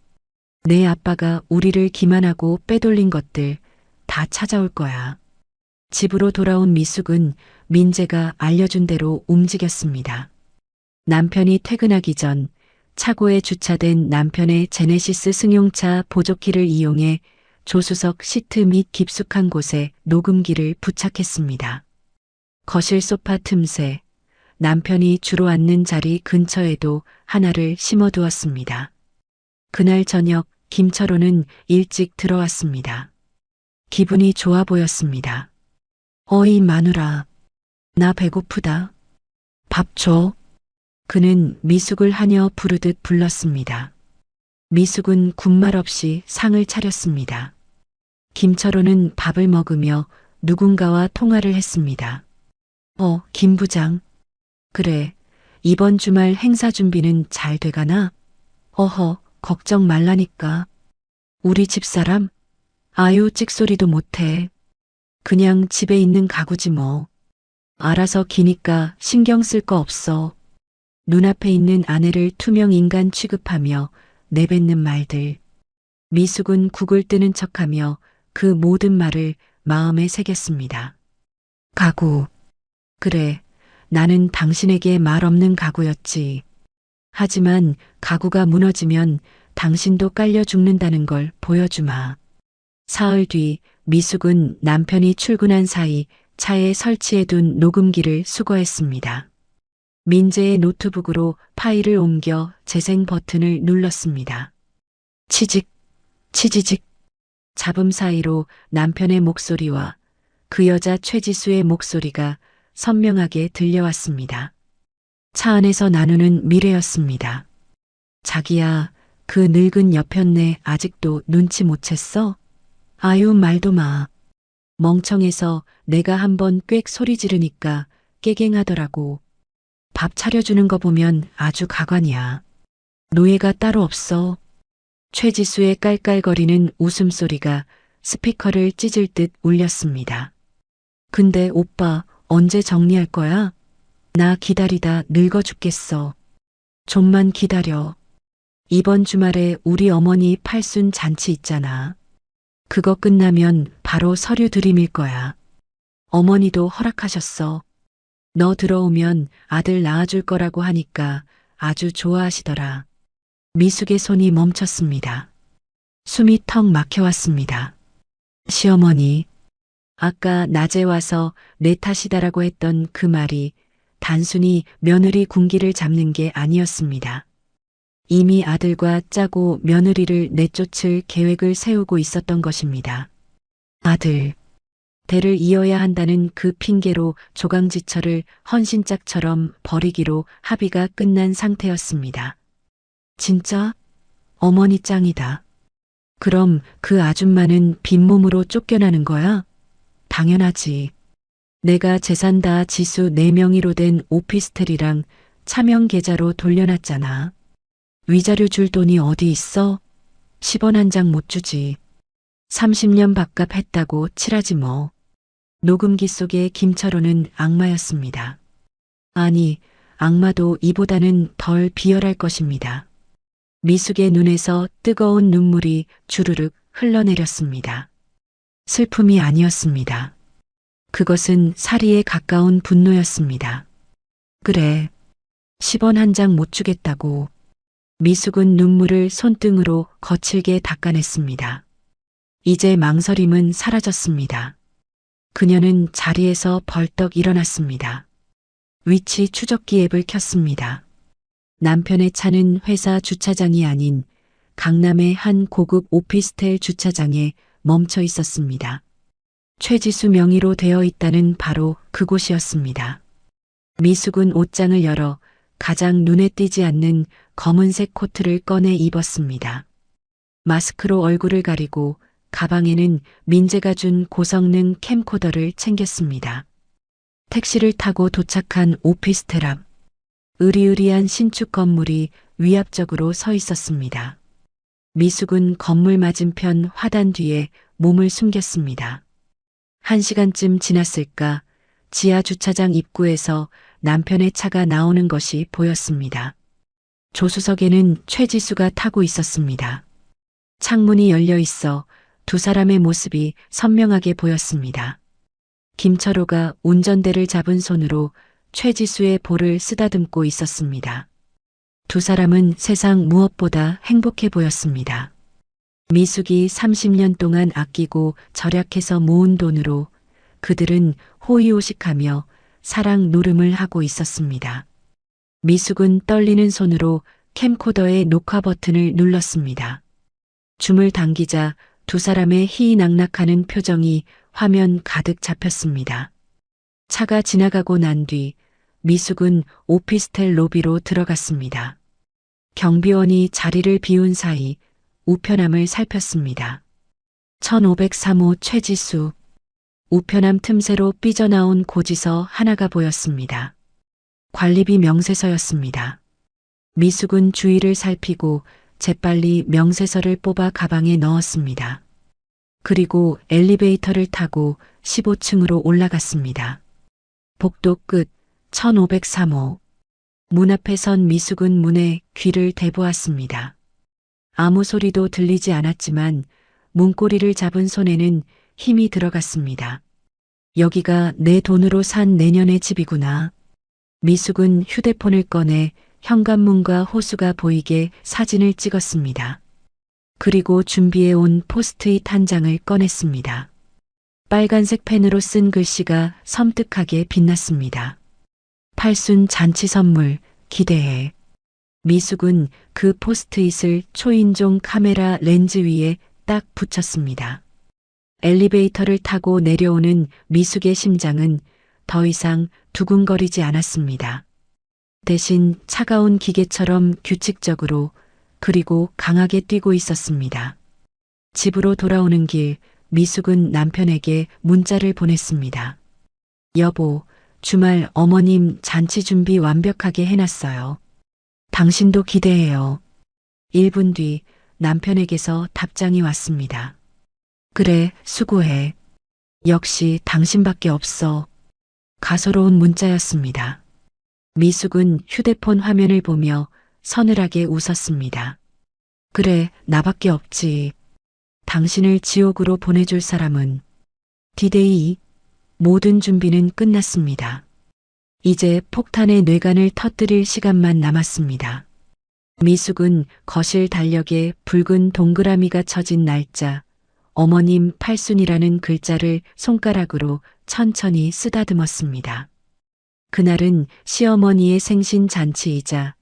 내 아빠가 우리를 기만하고 빼돌린 것들 다 찾아올 거야. 집으로 돌아온 미숙은 민재가 알려준 대로 움직였습니다. 남편이 퇴근하기 전 차고에 주차된 남편의 제네시스 승용차 보조키를 이용해 조수석 시트 및 깊숙한 곳에 녹음기를 부착했습니다. 거실 소파 틈새, 남편이 주로 앉는 자리 근처에도 하나를 심어두었습니다. 그날 저녁 김철호는 일찍 들어왔습니다. 기분이 좋아 보였습니다. 어이 마누라, 나 배고프다. 밥 줘. 그는 미숙을 하녀 부르듯 불렀습니다. 미숙은 군말 없이 상을 차렸습니다. 김철호는 밥을 먹으며 누군가와 통화를 했습니다. 김 부장. 그래, 이번 주말 행사 준비는 잘 돼가나? 걱정 말라니까. 우리 집사람? 아유, 찍소리도 못해. 그냥 집에 있는 가구지 뭐. 알아서 기니까 신경 쓸 거 없어. 눈앞에 있는 아내를 투명 인간 취급하며 내뱉는 말들. 미숙은 국을 뜨는 척하며 그 모든 말을 마음에 새겼습니다. 가구. 그래, 나는 당신에게 말 없는 가구였지. 하지만 가구가 무너지면 당신도 깔려 죽는다는 걸 보여주마. 사흘 뒤 미숙은 남편이 출근한 사이 차에 설치해둔 녹음기를 수거했습니다. 민재의 노트북으로 파일을 옮겨 재생 버튼을 눌렀습니다. 치직, 치지직. 잡음 사이로 남편의 목소리와 그 여자 최지수의 목소리가 선명하게 들려왔습니다. 차 안에서 나누는 미래였습니다. 자기야, 그 늙은 여편네 아직도 눈치 못 챘어? 아유, 말도 마. 멍청해서 내가 한번 꽥 소리 지르니까 깨갱하더라고. 밥 차려주는 거 보면 아주 가관이야. 노예가 따로 없어. 최지수의 깔깔거리는 웃음소리가 스피커를 찢을 듯 울렸습니다. 근데 오빠, 언제 정리할 거야? 나 기다리다 늙어 죽겠어. 좀만 기다려. 이번 주말에 우리 어머니 팔순 잔치 있잖아. 그거 끝나면 바로 서류 들이밀 거야. 어머니도 허락하셨어. 너 들어오면 아들 낳아줄 거라고 하니까 아주 좋아하시더라. 미숙의 손이 멈췄습니다. 숨이 턱 막혀왔습니다. 시어머니, 아까 낮에 와서 내 탓이다라고 했던 그 말이 단순히 며느리 군기를 잡는 게 아니었습니다. 이미 아들과 짜고 며느리를 내쫓을 계획을 세우고 있었던 것입니다. 아들, 대를 이어야 한다는 그 핑계로 조강지철을 헌신짝처럼 버리기로 합의가 끝난 상태였습니다. 진짜? 어머니 짱이다. 그럼 그 아줌마는 빈몸으로 쫓겨나는 거야? 당연하지. 내가 재산 다 지수 4명의로 된 오피스텔이랑 차명 계좌로 돌려놨잖아. 위자료 줄 돈이 어디 있어? 10원 한 장 못 주지. 30년 밥값 했다고 칠하지 뭐. 녹음기 속의 김철호는 악마였습니다. 아니, 악마도 이보다는 덜 비열할 것입니다. 미숙의 눈에서 뜨거운 눈물이 주르륵 흘러내렸습니다. 슬픔이 아니었습니다. 그것은 사리에 가까운 분노였습니다. 그래, 10원 한 장 못 주겠다고. 미숙은 눈물을 손등으로 거칠게 닦아냈습니다. 이제 망설임은 사라졌습니다. 그녀는 자리에서 벌떡 일어났습니다. 위치 추적기 앱을 켰습니다. 남편의 차는 회사 주차장이 아닌 강남의 한 고급 오피스텔 주차장에 멈춰 있었습니다. 최지수 명의로 되어 있다는 바로 그곳이었습니다. 미숙은 옷장을 열어 가장 눈에 띄지 않는 검은색 코트를 꺼내 입었습니다. 마스크로 얼굴을 가리고 가방에는 민재가 준 고성능 캠코더를 챙겼습니다. 택시를 타고 도착한 오피스텔 앞. 으리으리한 신축 건물이 위압적으로 서 있었습니다. 미숙은 건물 맞은편 화단 뒤에 몸을 숨겼습니다. 1시간쯤 지났을까 지하 주차장 입구에서 남편의 차가 나오는 것이 보였습니다. 조수석에는 최지수가 타고 있었습니다. 창문이 열려 있어 두 사람의 모습이 선명하게 보였습니다. 김철호가 운전대를 잡은 손으로 최지수의 볼을 쓰다듬고 있었습니다. 두 사람은 세상 무엇보다 행복해 보였습니다. 미숙이 30년 동안 아끼고 절약해서 모은 돈으로 그들은 호의호식하며 사랑 노름을 하고 있었습니다. 미숙은 떨리는 손으로 캠코더의 녹화 버튼을 눌렀습니다. 줌을 당기자 두 사람의 희희낙낙하는 표정이 화면 가득 잡혔습니다. 차가 지나가고 난 뒤 미숙은 오피스텔 로비로 들어갔습니다. 경비원이 자리를 비운 사이 우편함을 살폈습니다. 1503호 최지수. 우편함 틈새로 삐져나온 고지서 하나가 보였습니다. 관리비 명세서였습니다. 미숙은 주위를 살피고 재빨리 명세서를 뽑아 가방에 넣었습니다. 그리고 엘리베이터를 타고 15층으로 올라갔습니다. 복도 끝 1503호. 문 앞에 선 미숙은 문에 귀를 대보았습니다. 아무 소리도 들리지 않았지만 문고리를 잡은 손에는 힘이 들어갔습니다. 여기가 내 돈으로 산 내년의 집이구나. 미숙은 휴대폰을 꺼내 현관문과 호수가 보이게 사진을 찍었습니다. 그리고 준비해온 포스트잇 한 장을 꺼냈습니다. 빨간색 펜으로 쓴 글씨가 섬뜩하게 빛났습니다. 팔순 잔치 선물 기대해. 미숙은 그 포스트잇을 초인종 카메라 렌즈 위에 딱 붙였습니다. 엘리베이터를 타고 내려오는 미숙의 심장은 더 이상 두근거리지 않았습니다. 대신 차가운 기계처럼 규칙적으로 그리고 강하게 뛰고 있었습니다. 집으로 돌아오는 길 미숙은 남편에게 문자를 보냈습니다. 여보, 주말 어머님 잔치 준비 완벽하게 해놨어요. 당신도 기대해요. 1분 뒤 남편에게서 답장이 왔습니다. 그래, 수고해. 역시 당신밖에 없어. 가소로운 문자였습니다. 미숙은 휴대폰 화면을 보며 서늘하게 웃었습니다. 그래, 나밖에 없지. 당신을 지옥으로 보내줄 사람은. 디데이. 모든 준비는 끝났습니다. 이제 폭탄의 뇌관을 터뜨릴 시간만 남았습니다. 미숙은 거실 달력에 붉은 동그라미가 쳐진 날짜, 어머님 팔순이라는 글자를 손가락으로 천천히 쓰다듬었습니다. 그날은 시어머니의 생신 잔치이자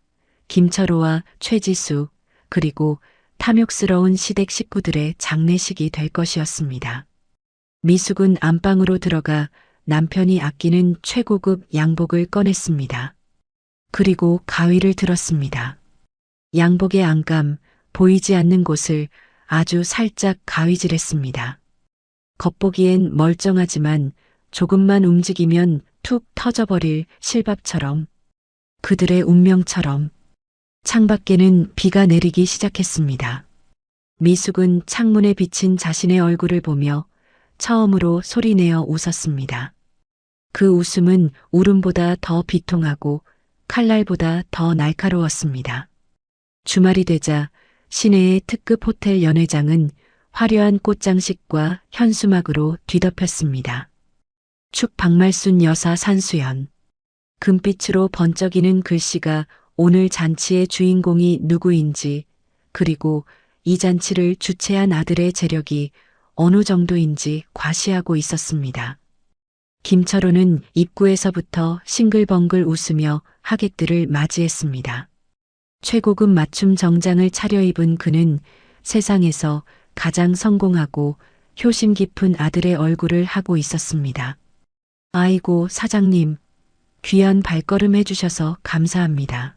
김철호와 최지수 그리고 탐욕스러운 시댁 식구들의 장례식이 될 것이었습니다. 미숙은 안방으로 들어가 남편이 아끼는 최고급 양복을 꺼냈습니다. 그리고 가위를 들었습니다. 양복의 안감, 보이지 않는 곳을 아주 살짝 가위질했습니다. 겉보기엔 멀쩡하지만 조금만 움직이면 툭 터져버릴 실밥처럼, 그들의 운명처럼. 창밖에는 비가 내리기 시작했습니다. 미숙은 창문에 비친 자신의 얼굴을 보며 처음으로 소리내어 웃었습니다. 그 웃음은 울음보다 더 비통하고 칼날보다 더 날카로웠습니다. 주말이 되자 시내의 특급 호텔 연회장은 화려한 꽃장식과 현수막으로 뒤덮였습니다. 축 박말순 여사 산수연. 금빛으로 번쩍이는 글씨가 오늘 잔치의 주인공이 누구인지, 그리고 이 잔치를 주최한 아들의 재력이 어느 정도인지 과시하고 있었습니다. 김철호는 입구에서부터 싱글벙글 웃으며 하객들을 맞이했습니다. 최고급 맞춤 정장을 차려입은 그는 세상에서 가장 성공하고 효심 깊은 아들의 얼굴을 하고 있었습니다. 아이고, 사장님, 귀한 발걸음 해주셔서 감사합니다.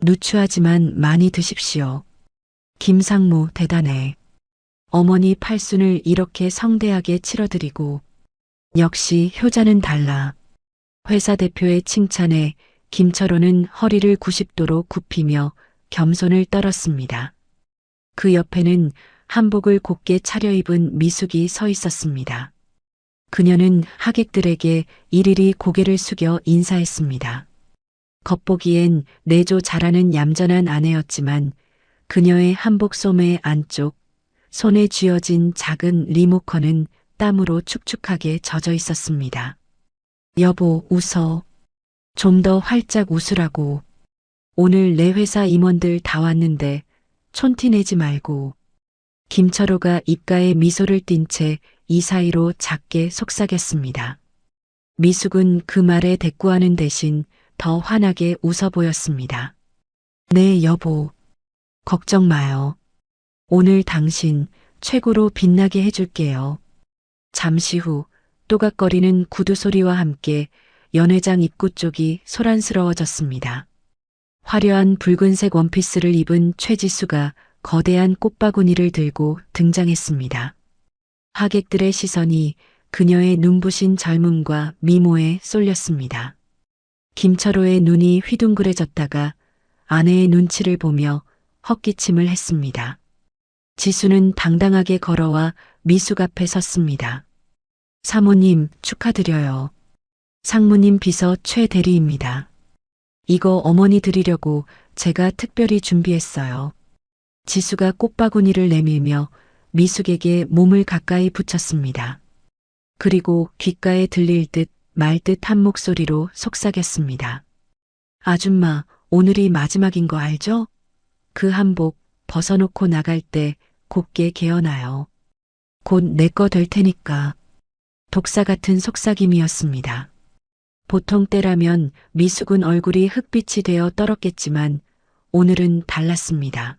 누추하지만 많이 드십시오. 김상무 대단해. 어머니 팔순을 이렇게 성대하게 치러드리고. 역시 효자는 달라. 회사 대표의 칭찬에 김철호는 허리를 90도로 굽히며 겸손을 떨었습니다. 그 옆에는 한복을 곱게 차려입은 미숙이 서 있었습니다. 그녀는 하객들에게 일일이 고개를 숙여 인사했습니다. 겉보기엔 내조 잘하는 얌전한 아내였지만 그녀의 한복 소매 안쪽, 손에 쥐어진 작은 리모컨은 땀으로 축축하게 젖어 있었습니다. 여보, 웃어. 좀 더 활짝 웃으라고. 오늘 내 회사 임원들 다 왔는데 촌티 내지 말고. 김철호가 입가에 미소를 띤 채 이 사이로 작게 속삭였습니다. 미숙은 그 말에 대꾸하는 대신 더 환하게 웃어 보였습니다. 네, 여보. 걱정 마요. 오늘 당신 최고로 빛나게 해줄게요. 잠시 후 또각거리는 구두 소리와 함께 연회장 입구 쪽이 소란스러워졌습니다. 화려한 붉은색 원피스를 입은 최지수가 거대한 꽃바구니를 들고 등장했습니다. 하객들의 시선이 그녀의 눈부신 젊음과 미모에 쏠렸습니다. 김철호의 눈이 휘둥그레졌다가 아내의 눈치를 보며 헛기침을 했습니다. 지수는 당당하게 걸어와 미숙 앞에 섰습니다. 사모님, 축하드려요. 상무님 비서 최 대리입니다. 이거 어머니 드리려고 제가 특별히 준비했어요. 지수가 꽃바구니를 내밀며 미숙에게 몸을 가까이 붙였습니다. 그리고 귓가에 들릴 듯 말 듯 한 목소리로 속삭였습니다. 아줌마, 오늘이 마지막인 거 알죠? 그 한복 벗어놓고 나갈 때 곱게 개어놔요. 곧 내 거 될 테니까. 독사 같은 속삭임이었습니다. 보통 때라면 미숙은 얼굴이 흑빛이 되어 떨었겠지만 오늘은 달랐습니다.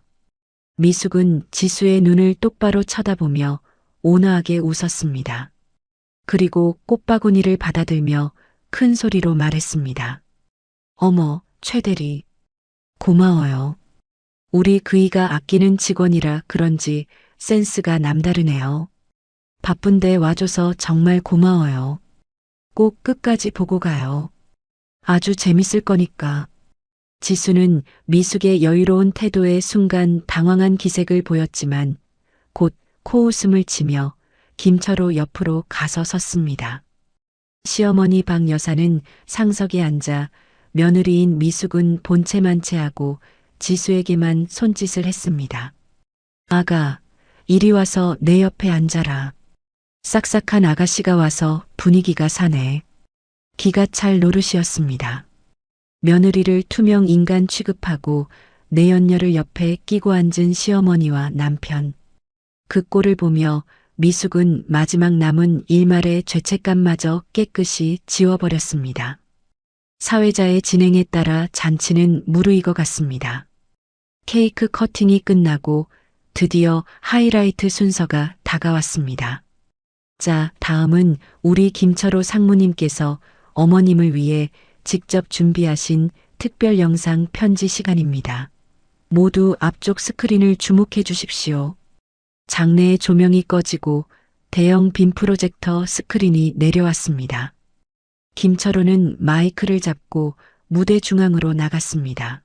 미숙은 지수의 눈을 똑바로 쳐다보며 온화하게 웃었습니다. 그리고 꽃바구니를 받아들며 큰 소리로 말했습니다. 어머, 최 대리. 고마워요. 우리 그이가 아끼는 직원이라 그런지 센스가 남다르네요. 바쁜데 와줘서 정말 고마워요. 꼭 끝까지 보고 가요. 아주 재밌을 거니까. 지수는 미숙의 여유로운 태도에 순간 당황한 기색을 보였지만 곧 코웃음을 치며 김철호 옆으로 가서 섰습니다. 시어머니 박 여사는 상석에 앉아 며느리인 미숙은 본체만체하고 지수에게만 손짓을 했습니다. 아가, 이리 와서 내 옆에 앉아라. 싹싹한 아가씨가 와서 분위기가 사네. 기가 찰 노릇이었습니다. 며느리를 투명 인간 취급하고 내연녀를 옆에 끼고 앉은 시어머니와 남편. 그 꼴을 보며 미숙은 마지막 남은 일말의 죄책감마저 깨끗이 지워버렸습니다. 사회자의 진행에 따라 잔치는 무르익어 갔습니다. 케이크 커팅이 끝나고 드디어 하이라이트 순서가 다가왔습니다. 자, 다음은 우리 김철호 상무님께서 어머님을 위해 직접 준비하신 특별 영상 편지 시간입니다. 모두 앞쪽 스크린을 주목해 주십시오. 장내의 조명이 꺼지고 대형 빔 프로젝터 스크린이 내려왔습니다. 김철호는 마이크를 잡고 무대 중앙으로 나갔습니다.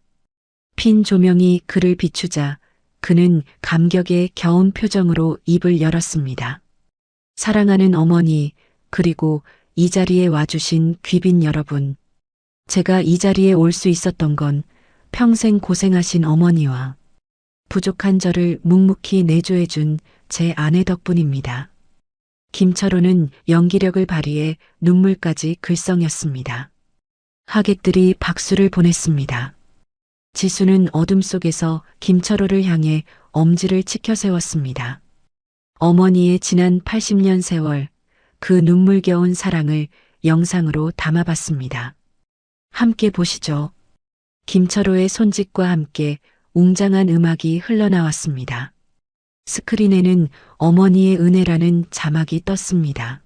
핀 조명이 그를 비추자 그는 감격에 겨운 표정으로 입을 열었습니다. 사랑하는 어머니, 그리고 이 자리에 와주신 귀빈 여러분. 제가 이 자리에 올 수 있었던 건 평생 고생하신 어머니와 부족한 저를 묵묵히 내조해준 제 아내 덕분입니다. 김철호는 연기력을 발휘해 눈물까지 글썽였습니다. 하객들이 박수를 보냈습니다. 지수는 어둠 속에서 김철호를 향해 엄지를 치켜 세웠습니다. 어머니의 지난 80년 세월, 그 눈물겨운 사랑을 영상으로 담아봤습니다. 함께 보시죠. 김철호의 손짓과 함께 웅장한 음악이 흘러나왔습니다. 스크린에는 어머니의 은혜라는 자막이 떴습니다.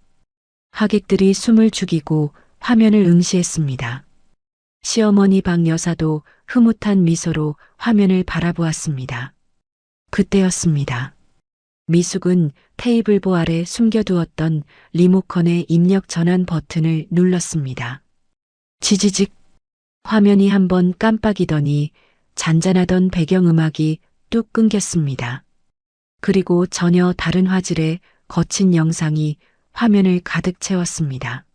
하객들이 숨을 죽이고 화면을 응시했습니다. 시어머니 박 여사도 흐뭇한 미소로 화면을 바라보았습니다. 그때였습니다. 미숙은 테이블보 아래 숨겨두었던 리모컨의 입력 전환 버튼을 눌렀습니다. 지지직. 화면이 한번 깜빡이더니 잔잔하던 배경음악이 뚝 끊겼습니다. 그리고 전혀 다른 화질의 거친 영상이 화면을 가득 채웠습니다.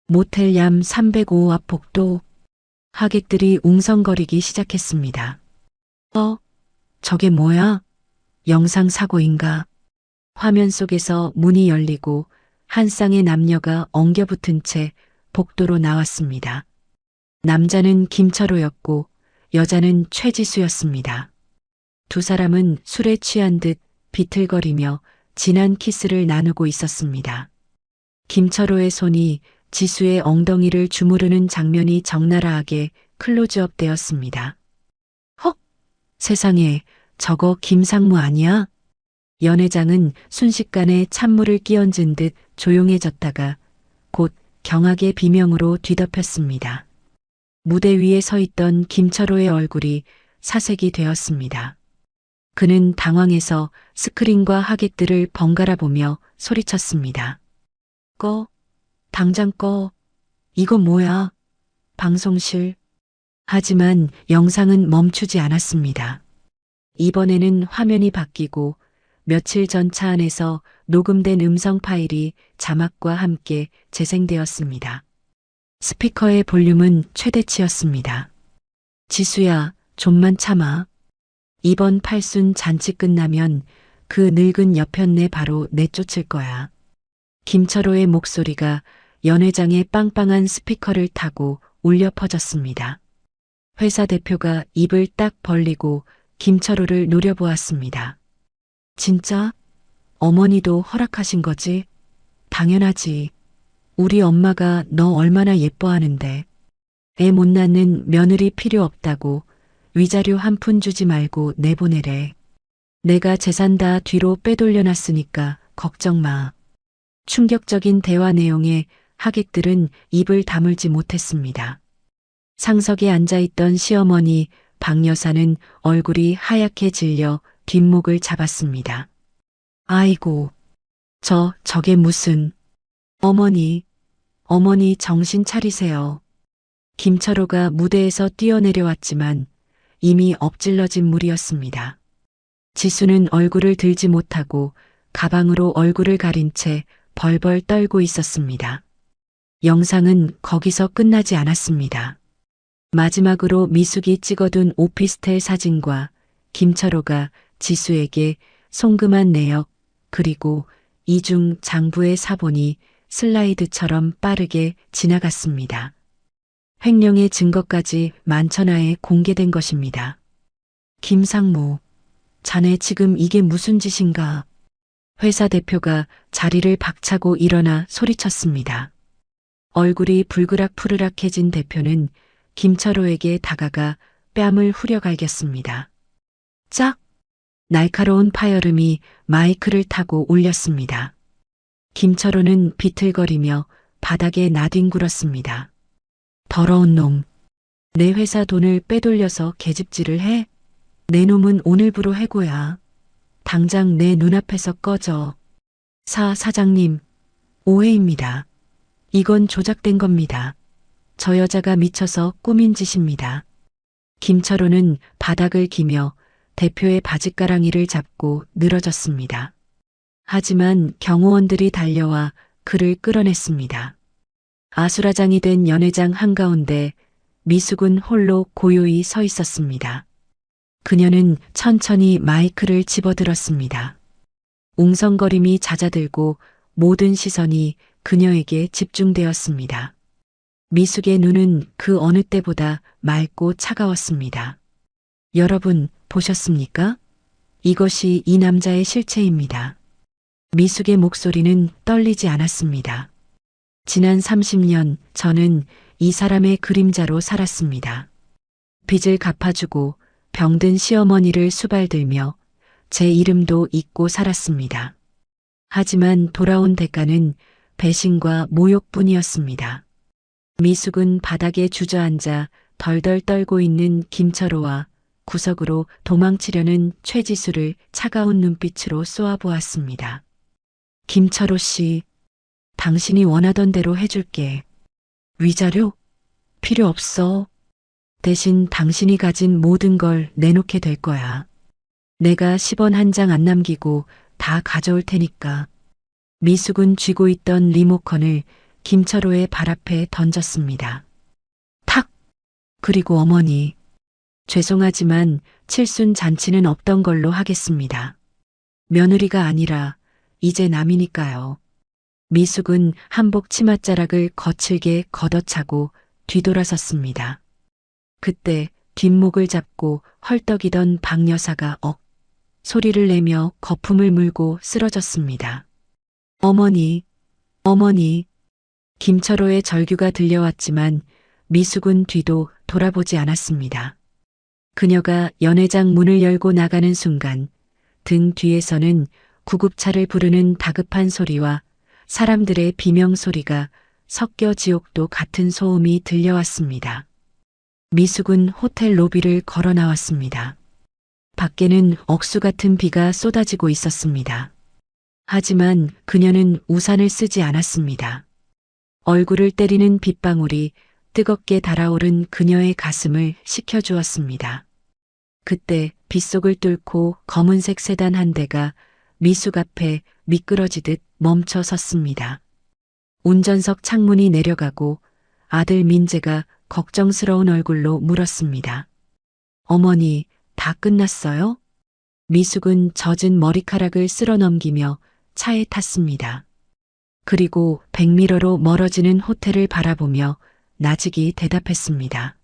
모텔 얌 305 앞 복도. 하객들이 웅성거리기 시작했습니다. 저게 뭐야? 영상 사고인가? 화면 속에서 문이 열리고 한 쌍의 남녀가 엉겨붙은 채 복도로 나왔습니다. 남자는 김철호였고 여자는 최지수였습니다. 두 사람은 술에 취한 듯 비틀거리며 진한 키스를 나누고 있었습니다. 김철호의 손이 지수의 엉덩이를 주무르는 장면이 적나라하게 클로즈업 되었습니다. 헉! 세상에, 저거 김상무 아니야? 연회장은 순식간에 찬물을 끼얹은 듯 조용해졌다가 곧 경악의 비명으로 뒤덮였습니다. 무대 위에 서 있던 김철호의 얼굴이 사색이 되었습니다. 그는 당황해서 스크린과 하객들을 번갈아 보며 소리쳤습니다. 당장 꺼. 이거 뭐야? 방송실. 하지만 영상은 멈추지 않았습니다. 이번에는 화면이 바뀌고 며칠 전 차 안에서 녹음된 음성 파일이 자막과 함께 재생되었습니다. 스피커의 볼륨은 최대치였습니다. 지수야, 좀만 참아. 이번 팔순 잔치 끝나면 그 늙은 여편네 바로 내쫓을 거야. 김철호의 목소리가 연회장의 빵빵한 스피커를 타고 울려 퍼졌습니다. 회사 대표가 입을 딱 벌리고 김철호를 노려보았습니다. 진짜? 어머니도 허락하신 거지? 당연하지. 우리 엄마가 너 얼마나 예뻐하는데. 애 못 낳는 며느리 필요 없다고 위자료 한 푼 주지 말고 내보내래. 내가 재산 다 뒤로 빼돌려놨으니까 걱정 마. 충격적인 대화 내용에 하객들은 입을 다물지 못했습니다. 상석에 앉아있던 시어머니 박 여사는 얼굴이 하얗게 질려 뒷목을 잡았습니다. 아이고, 저게 무슨... 어머니 정신 차리세요. 김철호가 무대에서 뛰어내려왔지만 이미 엎질러진 물이었습니다. 지수는 얼굴을 들지 못하고 가방으로 얼굴을 가린 채 벌벌 떨고 있었습니다. 영상은 거기서 끝나지 않았습니다. 마지막으로 미숙이 찍어둔 오피스텔 사진과 김철호가 지수에게 송금한 내역 그리고 이중 장부의 사본이 슬라이드처럼 빠르게 지나갔습니다. 횡령의 증거까지 만천하에 공개된 것입니다. 김상무, 자네 지금 이게 무슨 짓인가? 회사 대표가 자리를 박차고 일어나 소리쳤습니다. 얼굴이 불그락푸르락해진 대표는 김철호에게 다가가 뺨을 후려갈겼습니다. 짝! 날카로운 파열음이 마이크를 타고 울렸습니다. 김철호는 비틀거리며 바닥에 나뒹굴었습니다. 더러운 놈. 내 회사 돈을 빼돌려서 계집질을 해? 내 놈은 오늘부로 해고야. 당장 내 눈앞에서 꺼져. 사장님, 오해입니다. 이건 조작된 겁니다. 저 여자가 미쳐서 꾸민 짓입니다. 김철호는 바닥을 기며 대표의 바짓가랑이를 잡고 늘어졌습니다. 하지만 경호원들이 달려와 그를 끌어냈습니다. 아수라장이 된 연회장 한가운데 미숙은 홀로 고요히 서 있었습니다. 그녀는 천천히 마이크를 집어들었습니다. 웅성거림이 잦아들고 모든 시선이 그녀에게 집중되었습니다. 미숙의 눈은 그 어느 때보다 맑고 차가웠습니다. 여러분, 보셨습니까? 이것이 이 남자의 실체입니다. 미숙의 목소리는 떨리지 않았습니다. 지난 30년 저는 이 사람의 그림자로 살았습니다. 빚을 갚아주고 병든 시어머니를 수발들며 제 이름도 잊고 살았습니다. 하지만 돌아온 대가는 배신과 모욕뿐이었습니다. 미숙은 바닥에 주저앉아 덜덜 떨고 있는 김철호와 구석으로 도망치려는 최지수를 차가운 눈빛으로 쏘아보았습니다. 김철호 씨, 당신이 원하던 대로 해줄게. 위자료? 필요 없어. 대신 당신이 가진 모든 걸 내놓게 될 거야. 내가 10원 한 장 안 남기고 다 가져올 테니까. 미숙은 쥐고 있던 리모컨을 김철호의 발 앞에 던졌습니다. 탁! 그리고 어머니, 죄송하지만 칠순 잔치는 없던 걸로 하겠습니다. 며느리가 아니라 이제 남이니까요. 미숙은 한복 치맛자락을 거칠게 걷어차고 뒤돌아섰습니다. 그때 뒷목을 잡고 헐떡이던 박 여사가 소리를 내며 거품을 물고 쓰러졌습니다. 어머니. 김철호의 절규가 들려왔지만 미숙은 뒤도 돌아보지 않았습니다. 그녀가 연회장 문을 열고 나가는 순간 등 뒤에서는 구급차를 부르는 다급한 소리와 사람들의 비명소리가 섞여 지옥도 같은 소음이 들려왔습니다. 미숙은 호텔 로비를 걸어 나왔습니다. 밖에는 억수 같은 비가 쏟아지고 있었습니다. 하지만 그녀는 우산을 쓰지 않았습니다. 얼굴을 때리는 빗방울이 뜨겁게 달아오른 그녀의 가슴을 식혀주었습니다. 그때 빗속을 뚫고 검은색 세단 한 대가 미숙 앞에 미끄러지듯 멈춰 섰습니다. 운전석 창문이 내려가고 아들 민재가 걱정스러운 얼굴로 물었습니다. 어머니, 다 끝났어요? 미숙은 젖은 머리카락을 쓸어 넘기며 차에 탔습니다. 그리고 백미러로 멀어지는 호텔을 바라보며 나직이 대답했습니다.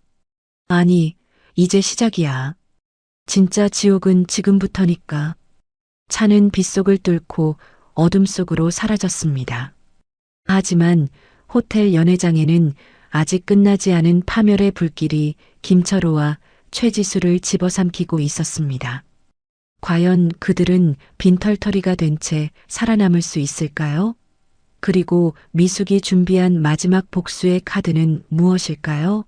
아니, 이제 시작이야. 진짜 지옥은 지금부터니까. 차는 빗속을 뚫고 어둠 속으로 사라졌습니다. 하지만 호텔 연회장에는 아직 끝나지 않은 파멸의 불길이 김철호와 최지수를 집어삼키고 있었습니다. 과연 그들은 빈털터리가 된 채 살아남을 수 있을까요? 그리고 미숙이 준비한 마지막 복수의 카드는 무엇일까요?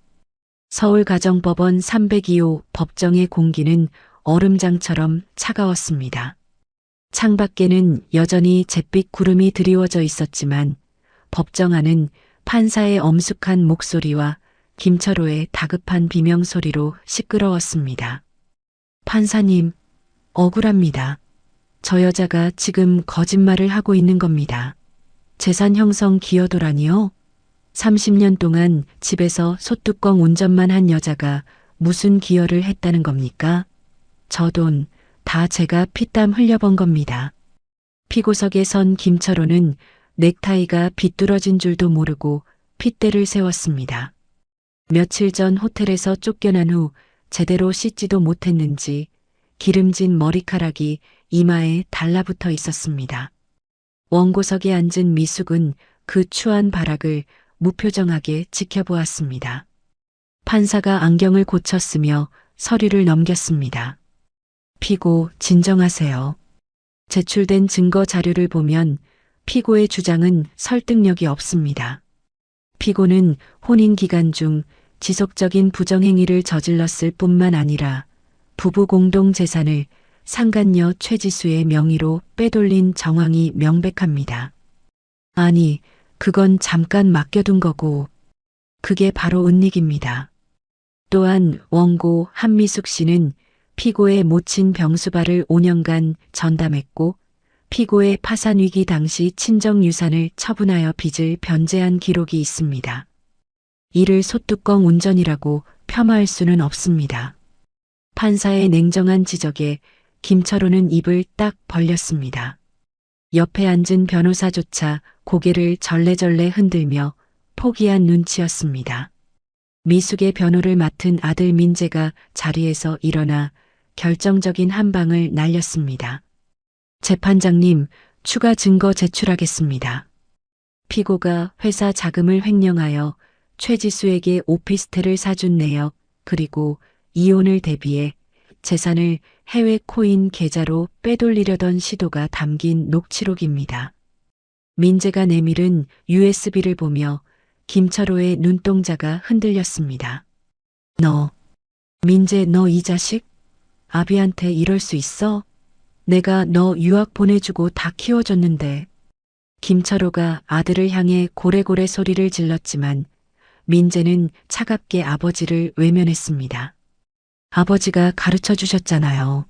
서울가정법원 302호 법정의 공기는 얼음장처럼 차가웠습니다. 창밖에는 여전히 잿빛 구름이 드리워져 있었지만 법정 안은 판사의 엄숙한 목소리와 김철호의 다급한 비명소리로 시끄러웠습니다. 판사님, 억울합니다. 저 여자가 지금 거짓말을 하고 있는 겁니다. 재산 형성 기여도라니요? 30년 동안 집에서 소뚜껑 운전만 한 여자가 무슨 기여를 했다는 겁니까? 저 돈 다 제가 피땀 흘려번 겁니다. 피고석에 선 김철호는 넥타이가 비뚤어진 줄도 모르고 핏대를 세웠습니다. 며칠 전 호텔에서 쫓겨난 후 제대로 씻지도 못했는지 기름진 머리카락이 이마에 달라붙어 있었습니다. 원고석에 앉은 미숙은 그 추한 발악을 무표정하게 지켜보았습니다. 판사가 안경을 고쳤으며 서류를 넘겼습니다. 피고 진정하세요. 제출된 증거 자료를 보면 피고의 주장은 설득력이 없습니다. 피고는 혼인 기간 중 지속적인 부정행위를 저질렀을 뿐만 아니라 부부 공동 재산을 상간녀 최지수의 명의로 빼돌린 정황이 명백합니다. 아니, 그건 잠깐 맡겨둔 거고, 그게 바로 은닉입니다. 또한 원고 한미숙 씨는 피고의 모친 병수발을 5년간 전담했고 피고의 파산 위기 당시 친정 유산을 처분하여 빚을 변제한 기록이 있습니다. 이를 소뚜껑 운전이라고 폄하할 수는 없습니다. 판사의 냉정한 지적에 김철호는 입을 딱 벌렸습니다. 옆에 앉은 변호사조차 고개를 절레절레 흔들며 포기한 눈치였습니다. 미숙의 변호를 맡은 아들 민재가 자리에서 일어나 결정적인 한 방을 날렸습니다. 재판장님, 추가 증거 제출하겠습니다. 피고가 회사 자금을 횡령하여 최지수에게 오피스텔을 사준 내역 그리고 이혼을 대비해 재산을 해외 코인 계좌로 빼돌리려던 시도가 담긴 녹취록입니다. 민재가 내밀은 USB를 보며 김철호의 눈동자가 흔들렸습니다. 민재 너 이 자식? 아비한테 이럴 수 있어? 내가 너 유학 보내주고 다 키워줬는데. 김철호가 아들을 향해 고래고래 소리를 질렀지만 민재는 차갑게 아버지를 외면했습니다. 아버지가 가르쳐 주셨잖아요.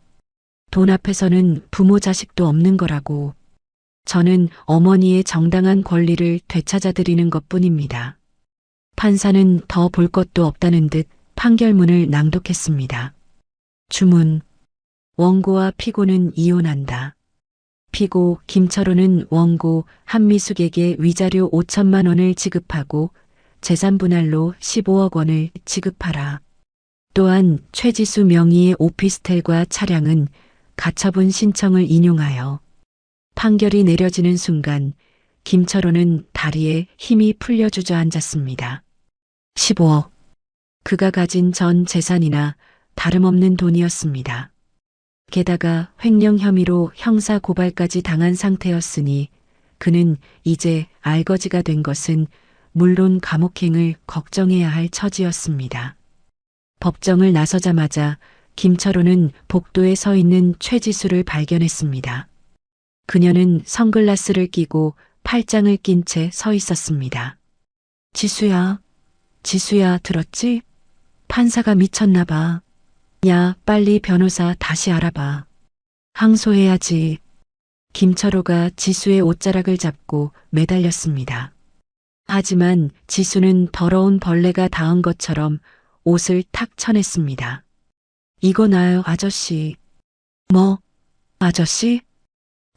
돈 앞에서는 부모 자식도 없는 거라고. 저는 어머니의 정당한 권리를 되찾아드리는 것뿐입니다. 판사는 더 볼 것도 없다는 듯 판결문을 낭독했습니다. 주문. 원고와 피고는 이혼한다. 피고 김철호는 원고 한미숙에게 위자료 5천만 원을 지급하고 재산 분할로 15억 원을 지급하라. 또한 최지수 명의의 오피스텔과 차량은 가처분 신청을 인용하여 판결이 내려지는 순간 김철호는 다리에 힘이 풀려 주저앉았습니다. 15억. 그가 가진 전 재산이나 다름없는 돈이었습니다. 게다가 횡령 혐의로 형사 고발까지 당한 상태였으니 그는 이제 알거지가 된 것은 물론 감옥행을 걱정해야 할 처지였습니다. 법정을 나서자마자 김철호는 복도에 서 있는 최지수를 발견했습니다. 그녀는 선글라스를 끼고 팔짱을 낀 채 서 있었습니다. 지수야, 지수야 들었지? 판사가 미쳤나 봐. 야, 빨리 변호사 다시 알아봐. 항소해야지. 김철호가 지수의 옷자락을 잡고 매달렸습니다. 하지만 지수는 더러운 벌레가 닿은 것처럼 옷을 탁 쳐냈습니다. 이거 나요, 아저씨. 뭐, 아저씨?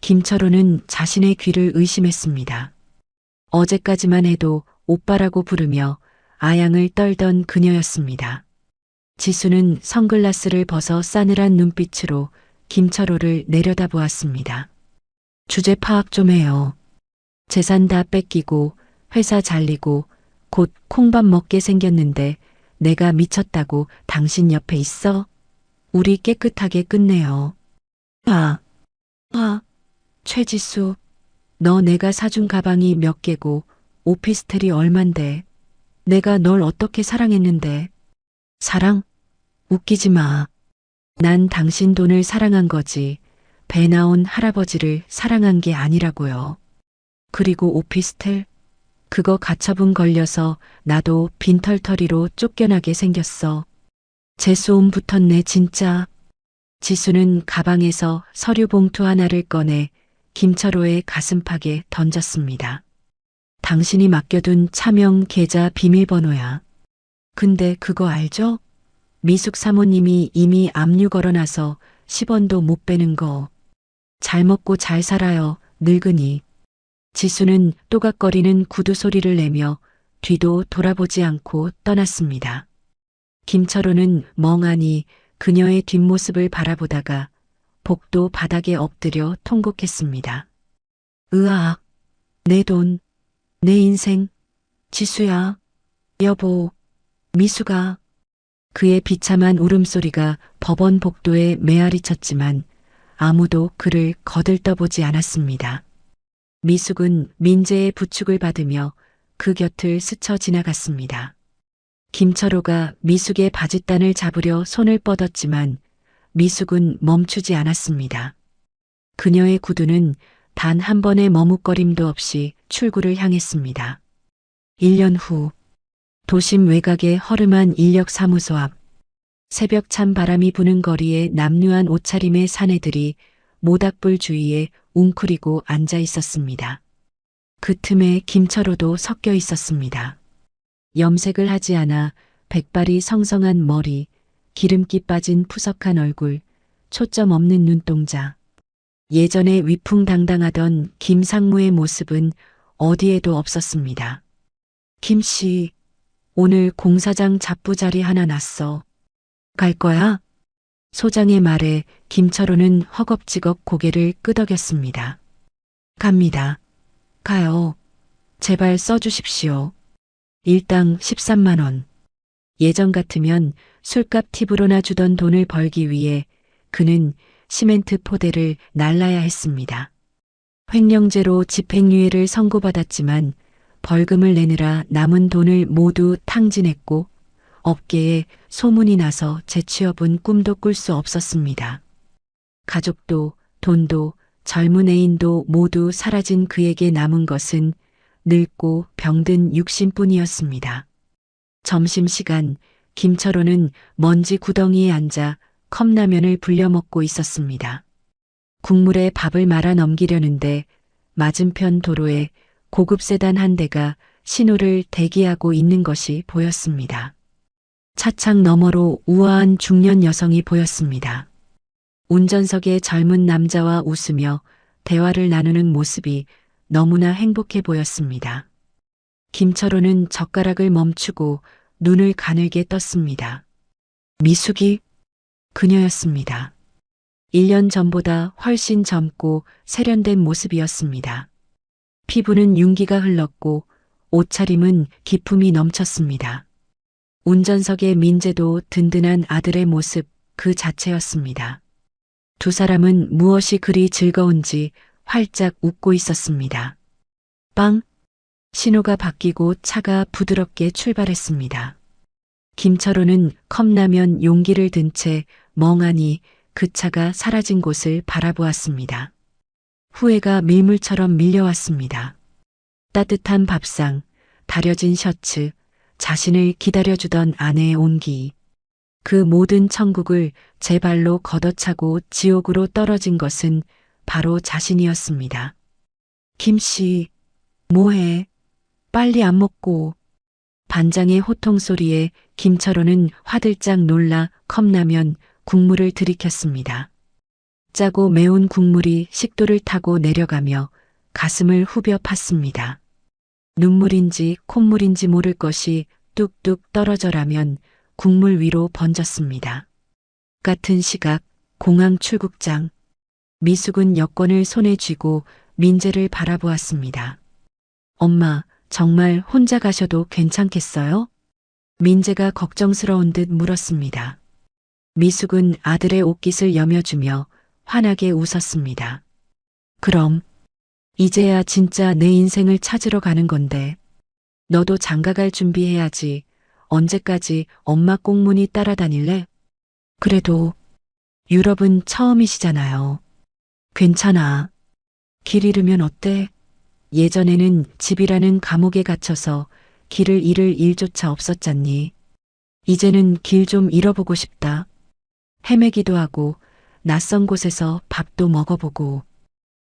김철호는 자신의 귀를 의심했습니다. 어제까지만 해도 오빠라고 부르며 아양을 떨던 그녀였습니다. 지수는 선글라스를 벗어 싸늘한 눈빛으로 김철호를 내려다보았습니다. 주제 파악 좀 해요. 재산 다 뺏기고 회사 잘리고 곧 콩밥 먹게 생겼는데 내가 미쳤다고 당신 옆에 있어? 우리 깨끗하게 끝내요. 최지수, 너 내가 사준 가방이 몇 개고 오피스텔이 얼만데. 내가 널 어떻게 사랑했는데. 사랑? 웃기지 마. 난 당신 돈을 사랑한 거지. 배 나온 할아버지를 사랑한 게 아니라고요. 그리고 오피스텔? 그거 가처분 걸려서 나도 빈털터리로 쫓겨나게 생겼어. 재수옴 붙었네 진짜. 지수는 가방에서 서류 봉투 하나를 꺼내 김철호의 가슴팍에 던졌습니다. 당신이 맡겨둔 차명 계좌 비밀번호야. 근데 그거 알죠? 미숙 사모님이 이미 압류 걸어놔서 10원도 못 빼는 거. 잘 먹고 잘 살아요, 늙은이. 지수는 또각거리는 구두 소리를 내며 뒤도 돌아보지 않고 떠났습니다. 김철호는 멍하니 그녀의 뒷모습을 바라보다가 복도 바닥에 엎드려 통곡했습니다. 으악, 내 돈, 내 인생, 지수야, 여보, 미수가. 그의 비참한 울음소리가 법원 복도에 메아리 쳤지만 아무도 그를 거들떠보지 않았습니다. 미숙은 민재의 부축을 받으며 그 곁을 스쳐 지나갔습니다. 김철호가 미숙의 바짓단을 잡으려 손을 뻗었지만 미숙은 멈추지 않았습니다. 그녀의 구두는 단 한 번의 머뭇거림도 없이 출구를 향했습니다. 1년 후 도심 외곽의 허름한 인력사무소 앞, 새벽 찬 바람이 부는 거리에 남루한 옷차림의 사내들이 모닥불 주위에 웅크리고 앉아 있었습니다. 그 틈에 김철호도 섞여 있었습니다. 염색을 하지 않아 백발이 성성한 머리, 기름기 빠진 푸석한 얼굴, 초점 없는 눈동자. 예전에 위풍당당하던 김상무의 모습은 어디에도 없었습니다. 김씨, 오늘 공사장 잡부자리 하나 났어. 갈 거야? 소장의 말에 김철호는 허겁지겁 고개를 끄덕였습니다. 갑니다. 가요. 제발 써주십시오. 일당 13만 원. 예전 같으면 술값 팁으로나 주던 돈을 벌기 위해 그는 시멘트 포대를 날라야 했습니다. 횡령죄로 집행유예를 선고받았지만 벌금을 내느라 남은 돈을 모두 탕진했고 업계에 소문이 나서 재취업은 꿈도 꿀 수 없었습니다. 가족도 돈도 젊은 애인도 모두 사라진 그에게 남은 것은 늙고 병든 육신뿐이었습니다. 점심시간 김철호는 먼지 구덩이에 앉아 컵라면을 불려 먹고 있었습니다. 국물에 밥을 말아 넘기려는데 맞은편 도로에 고급 세단 한 대가 신호를 대기하고 있는 것이 보였습니다. 차창 너머로 우아한 중년 여성이 보였습니다. 운전석에 젊은 남자와 웃으며 대화를 나누는 모습이 너무나 행복해 보였습니다. 김철호는 젓가락을 멈추고 눈을 가늘게 떴습니다. 미숙이 그녀였습니다. 1년 전보다 훨씬 젊고 세련된 모습이었습니다. 피부는 윤기가 흘렀고 옷차림은 기품이 넘쳤습니다. 운전석의 민재도 든든한 아들의 모습 그 자체였습니다. 두 사람은 무엇이 그리 즐거운지 활짝 웃고 있었습니다. 빵! 신호가 바뀌고 차가 부드럽게 출발했습니다. 김철호는 컵라면 용기를 든 채 멍하니 그 차가 사라진 곳을 바라보았습니다. 후회가 밀물처럼 밀려왔습니다. 따뜻한 밥상, 다려진 셔츠, 자신을 기다려주던 아내의 온기. 그 모든 천국을 제 발로 걷어차고 지옥으로 떨어진 것은 바로 자신이었습니다. 김씨, 뭐해? 빨리 안 먹고. 반장의 호통 소리에 김철호는 화들짝 놀라 컵라면 국물을 들이켰습니다. 짜고 매운 국물이 식도를 타고 내려가며 가슴을 후벼 팠습니다. 눈물인지 콧물인지 모를 것이 뚝뚝 떨어져라면 국물 위로 번졌습니다. 같은 시각 공항 출국장. 미숙은 여권을 손에 쥐고 민재를 바라보았습니다. 엄마, 정말 혼자 가셔도 괜찮겠어요? 민재가 걱정스러운 듯 물었습니다. 미숙은 아들의 옷깃을 여며주며 환하게 웃었습니다. 그럼 이제야 진짜 내 인생을 찾으러 가는 건데 너도 장가갈 준비해야지. 언제까지 엄마 꽁무니 따라다닐래? 그래도 유럽은 처음이시잖아요. 괜찮아. 길 잃으면 어때? 예전에는 집이라는 감옥에 갇혀서 길을 잃을 일조차 없었잖니. 이제는 길 좀 잃어보고 싶다. 헤매기도 하고 낯선 곳에서 밥도 먹어보고.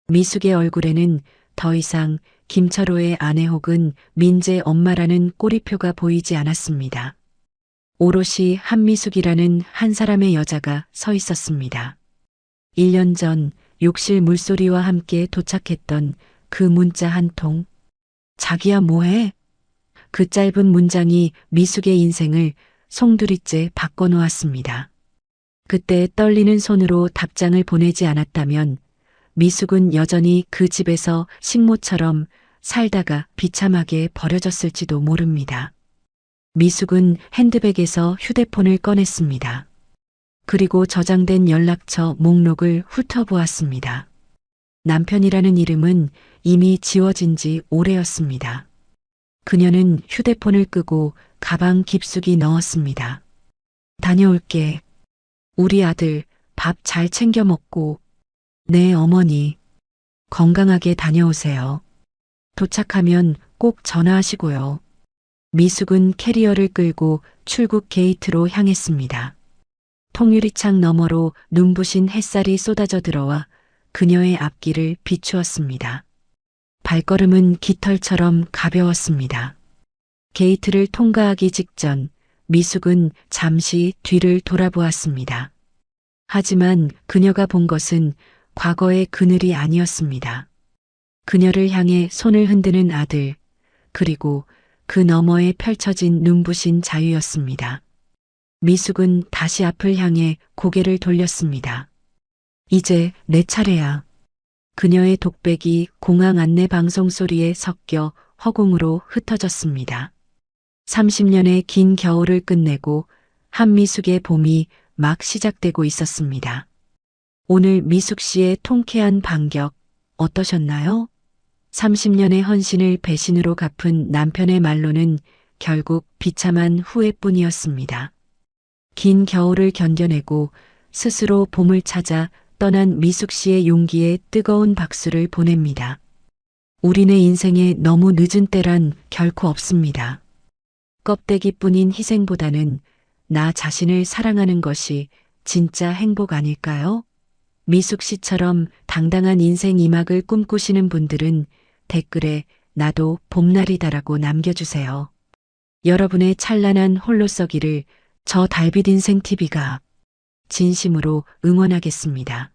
미숙의 얼굴에는 더 이상 김철호의 아내 혹은 민재 엄마라는 꼬리표가 보이지 않았습니다. 오롯이 한미숙이라는 한 사람의 여자가 서 있었습니다. 1년 전 욕실 물소리와 함께 도착했던 그 문자 한 통. 자기야 뭐해? 그 짧은 문장이 미숙의 인생을 송두리째 바꿔놓았습니다. 그때 떨리는 손으로 답장을 보내지 않았다면 미숙은 여전히 그 집에서 식모처럼 살다가 비참하게 버려졌을지도 모릅니다. 미숙은 핸드백에서 휴대폰을 꺼냈습니다. 그리고 저장된 연락처 목록을 훑어보았습니다. 남편이라는 이름은 이미 지워진 지 오래였습니다. 그녀는 휴대폰을 끄고 가방 깊숙이 넣었습니다. 다녀올게. 우리 아들 밥 잘 챙겨 먹고. 네, 어머니. 건강하게 다녀오세요. 도착하면 꼭 전화하시고요. 미숙은 캐리어를 끌고 출국 게이트로 향했습니다. 통유리창 너머로 눈부신 햇살이 쏟아져 들어와 그녀의 앞길을 비추었습니다. 발걸음은 깃털처럼 가벼웠습니다. 게이트를 통과하기 직전 미숙은 잠시 뒤를 돌아보았습니다. 하지만 그녀가 본 것은 과거의 그늘이 아니었습니다. 그녀를 향해 손을 흔드는 아들, 그리고 그 너머에 펼쳐진 눈부신 자유였습니다. 미숙은 다시 앞을 향해 고개를 돌렸습니다. 이제 내 차례야. 그녀의 독백이 공항 안내 방송 소리에 섞여 허공으로 흩어졌습니다. 30년의 긴 겨울을 끝내고 한미숙의 봄이 막 시작되고 있었습니다. 오늘 미숙 씨의 통쾌한 반격 어떠셨나요? 30년의 헌신을 배신으로 갚은 남편의 말로는 결국 비참한 후회뿐이었습니다. 긴 겨울을 견뎌내고 스스로 봄을 찾아 떠난 미숙 씨의 용기에 뜨거운 박수를 보냅니다. 우리네 인생에 너무 늦은 때란 결코 없습니다. 껍데기뿐인 희생보다는 나 자신을 사랑하는 것이 진짜 행복 아닐까요? 미숙 씨처럼 당당한 인생 이막을 꿈꾸시는 분들은 댓글에 나도 봄날이다라고 남겨주세요. 여러분의 찬란한 홀로서기를 저 달빛 인생 TV가 진심으로 응원하겠습니다.